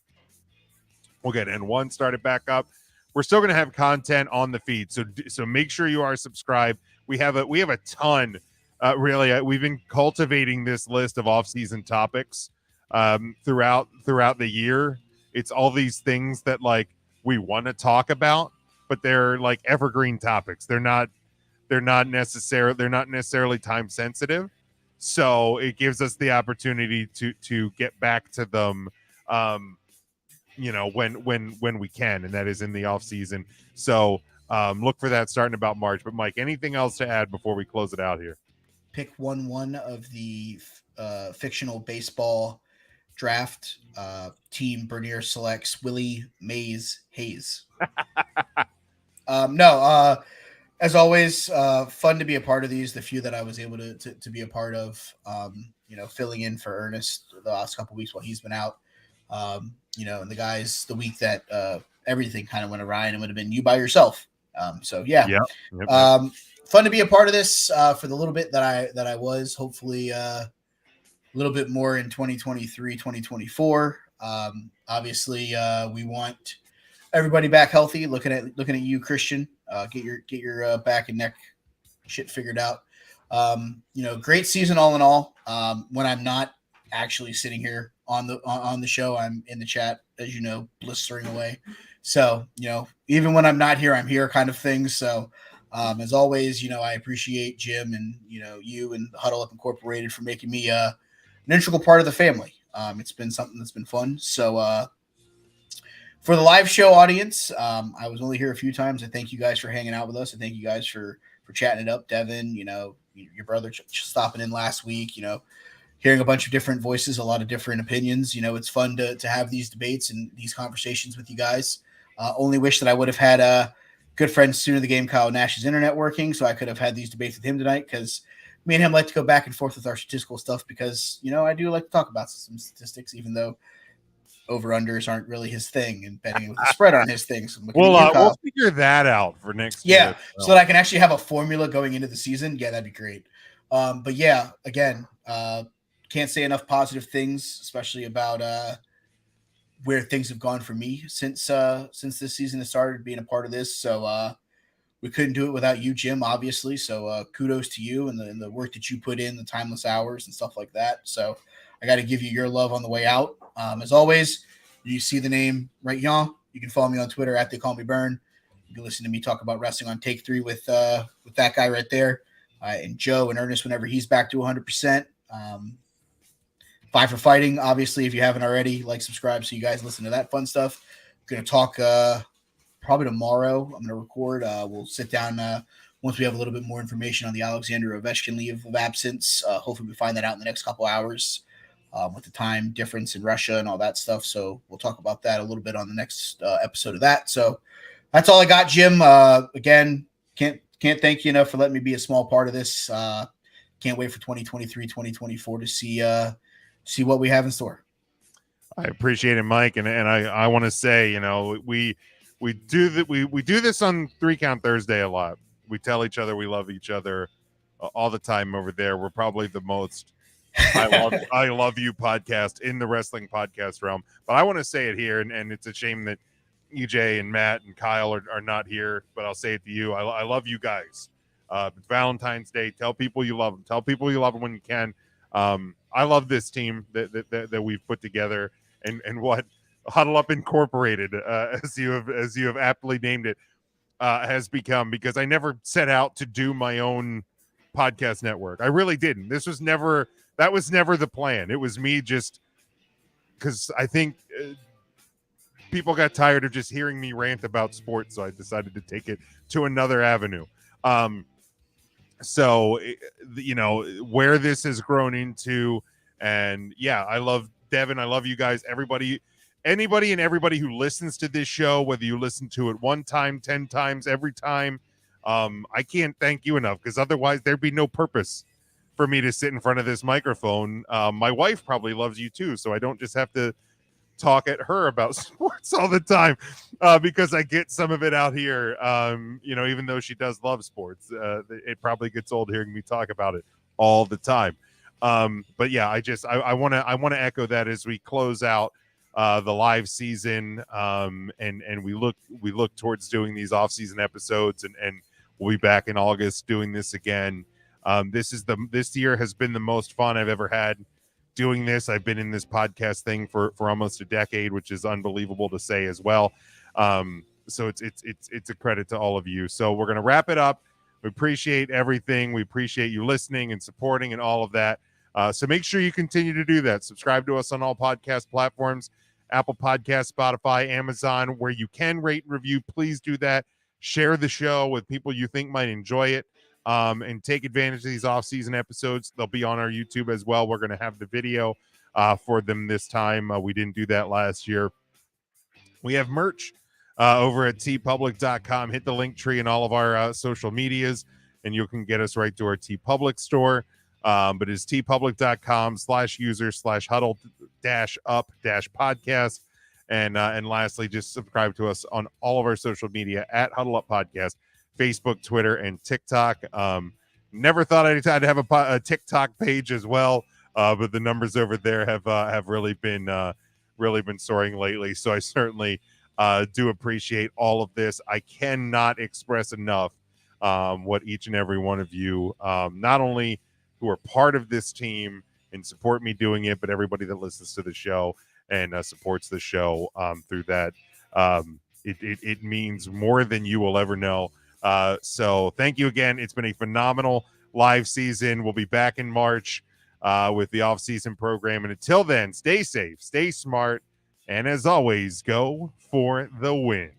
We'll get N1 started back up. We're still going to have content on the feed, so make sure you are subscribed. We have a ton. Really, we've been cultivating this list of off-season topics throughout the year. It's all these things that like we want to talk about, but they're like evergreen topics. They're not necessarily time sensitive. So it gives us the opportunity to get back to them, when we can, and that is in the off season. So look for that starting about March. But Mike, anything else to add before we close it out here? Pick 1-1 of the fictional baseball draft. Team Bernier selects Willie Mays Hayes. As always, fun to be a part of these. The few that I was able to be a part of, filling in for Ernest the last couple of weeks while he's been out. And the guys, the week that everything kind of went awry and it would have been you by yourself. Fun to be a part of this for the little bit that I was. Hopefully, a little bit more in 2023, 2024. Obviously, we want everybody back healthy. Looking at you, Christian. Get your back and neck shit figured out. Great season all in all. When I'm not actually sitting here on the show, I'm in the chat, as you know, blistering away. So even when I'm not here, I'm here, kind of thing. So As always, I appreciate Jim and, you and Huddle Up Incorporated for making me an integral part of the family. It's been something that's been fun. So for the live show audience, I was only here a few times. I thank you guys for hanging out with us. I thank you guys for chatting it up. Devin, your brother stopping in last week, hearing a bunch of different voices, a lot of different opinions. It's fun to have these debates and these conversations with you guys. Only wish that I would have had a good friend sooner the game, Kyle Nash's internet working, so I could have had these debates with him tonight, because me and him like to go back and forth with our statistical stuff, because, I do like to talk about some statistics, even though over-unders aren't really his thing, and betting with the spread on his thing. So we'll figure that out for next year. So that I can actually have a formula going into the season. Yeah, that'd be great. But yeah, again, can't say enough positive things, especially about where things have gone for me since this season has started, being a part of this. So we couldn't do it without you, Jim, obviously. So kudos to you and the work that you put in, the timeless hours and stuff like that. So I got to give you your love on the way out. As always, you see the name right, y'all. You can follow me on Twitter at They Call Me Burn. You can listen to me talk about wrestling on Take 3 with that guy right there, and Joe and Ernest whenever he's back to 100%. Five for Fighting, obviously, if you haven't already, like, subscribe so you guys listen to that fun stuff. I'm going to talk probably tomorrow. I'm going to record. We'll sit down once we have a little bit more information on the Alexander Ovechkin leave of absence. Hopefully we find that out in the next couple hours. With the time difference in Russia and all that stuff. So we'll talk about that a little bit on the next episode of that. So that's all I got, Jim. Again, can't thank you enough for letting me be a small part of this. Can't wait for 2023, 2024 to see what we have in store. I appreciate it, Mike. And I want to say, we do this on 3 Count Thursday a lot. We tell each other we love each other all the time over there. We're probably the most I love you podcast in the wrestling podcast realm, but I want to say it here, and it's a shame that EJ and Matt and Kyle are not here, but I'll say it to you. I love you guys. Valentine's Day, tell people you love them. Tell people you love them when you can. I love this team that we've put together, and what Huddle Up Incorporated, as you have aptly named it, has become, because I never set out to do my own podcast network. I really didn't. That was never the plan. It was me just because I think people got tired of just hearing me rant about sports, so I decided to take it to another avenue. So, where this has grown into, and yeah, I love Devin. I love you guys. Anybody and everybody who listens to this show, whether you listen to it 1 time, 10 times, every time, I can't thank you enough, because otherwise there'd be no purpose for me to sit in front of this microphone. My wife probably loves you too, so I don't just have to talk at her about sports all the time, because I get some of it out here. Even though she does love sports, it probably gets old hearing me talk about it all the time. But yeah, I want to echo that as we close out the live season, and we look towards doing these off-season episodes, and we'll be back in August doing this again. This year has been the most fun I've ever had doing this. I've been in this podcast thing for almost a decade, which is unbelievable to say as well. So it's a credit to all of you. So we're going to wrap it up. We appreciate everything. We appreciate you listening and supporting and all of that. So make sure you continue to do that. Subscribe to us on all podcast platforms, Apple Podcasts, Spotify, Amazon, where you can rate and review. Please do that. Share the show with people you think might enjoy it. And take advantage of these off-season episodes. They'll be on our YouTube as well. We're going to have the video for them this time. We didn't do that last year. We have merch over at tpublic.com. Hit the link tree in all of our social medias, and you can get us right to our TeePublic store. But it's tpublic.com/user/huddle-up-podcast. And lastly, just subscribe to us on all of our social media at Huddle Up Podcast, Facebook, Twitter, and TikTok. Never thought I'd have a TikTok page as well, but the numbers over there have really been soaring lately. So I certainly do appreciate all of this. I cannot express enough what each and every one of you, not only who are part of this team and support me doing it, but everybody that listens to the show and supports the show through that. It means more than you will ever know. So thank you again. It's been a phenomenal live season. We'll be back in March with the off-season program. And until then, stay safe, stay smart, and as always, go for the win.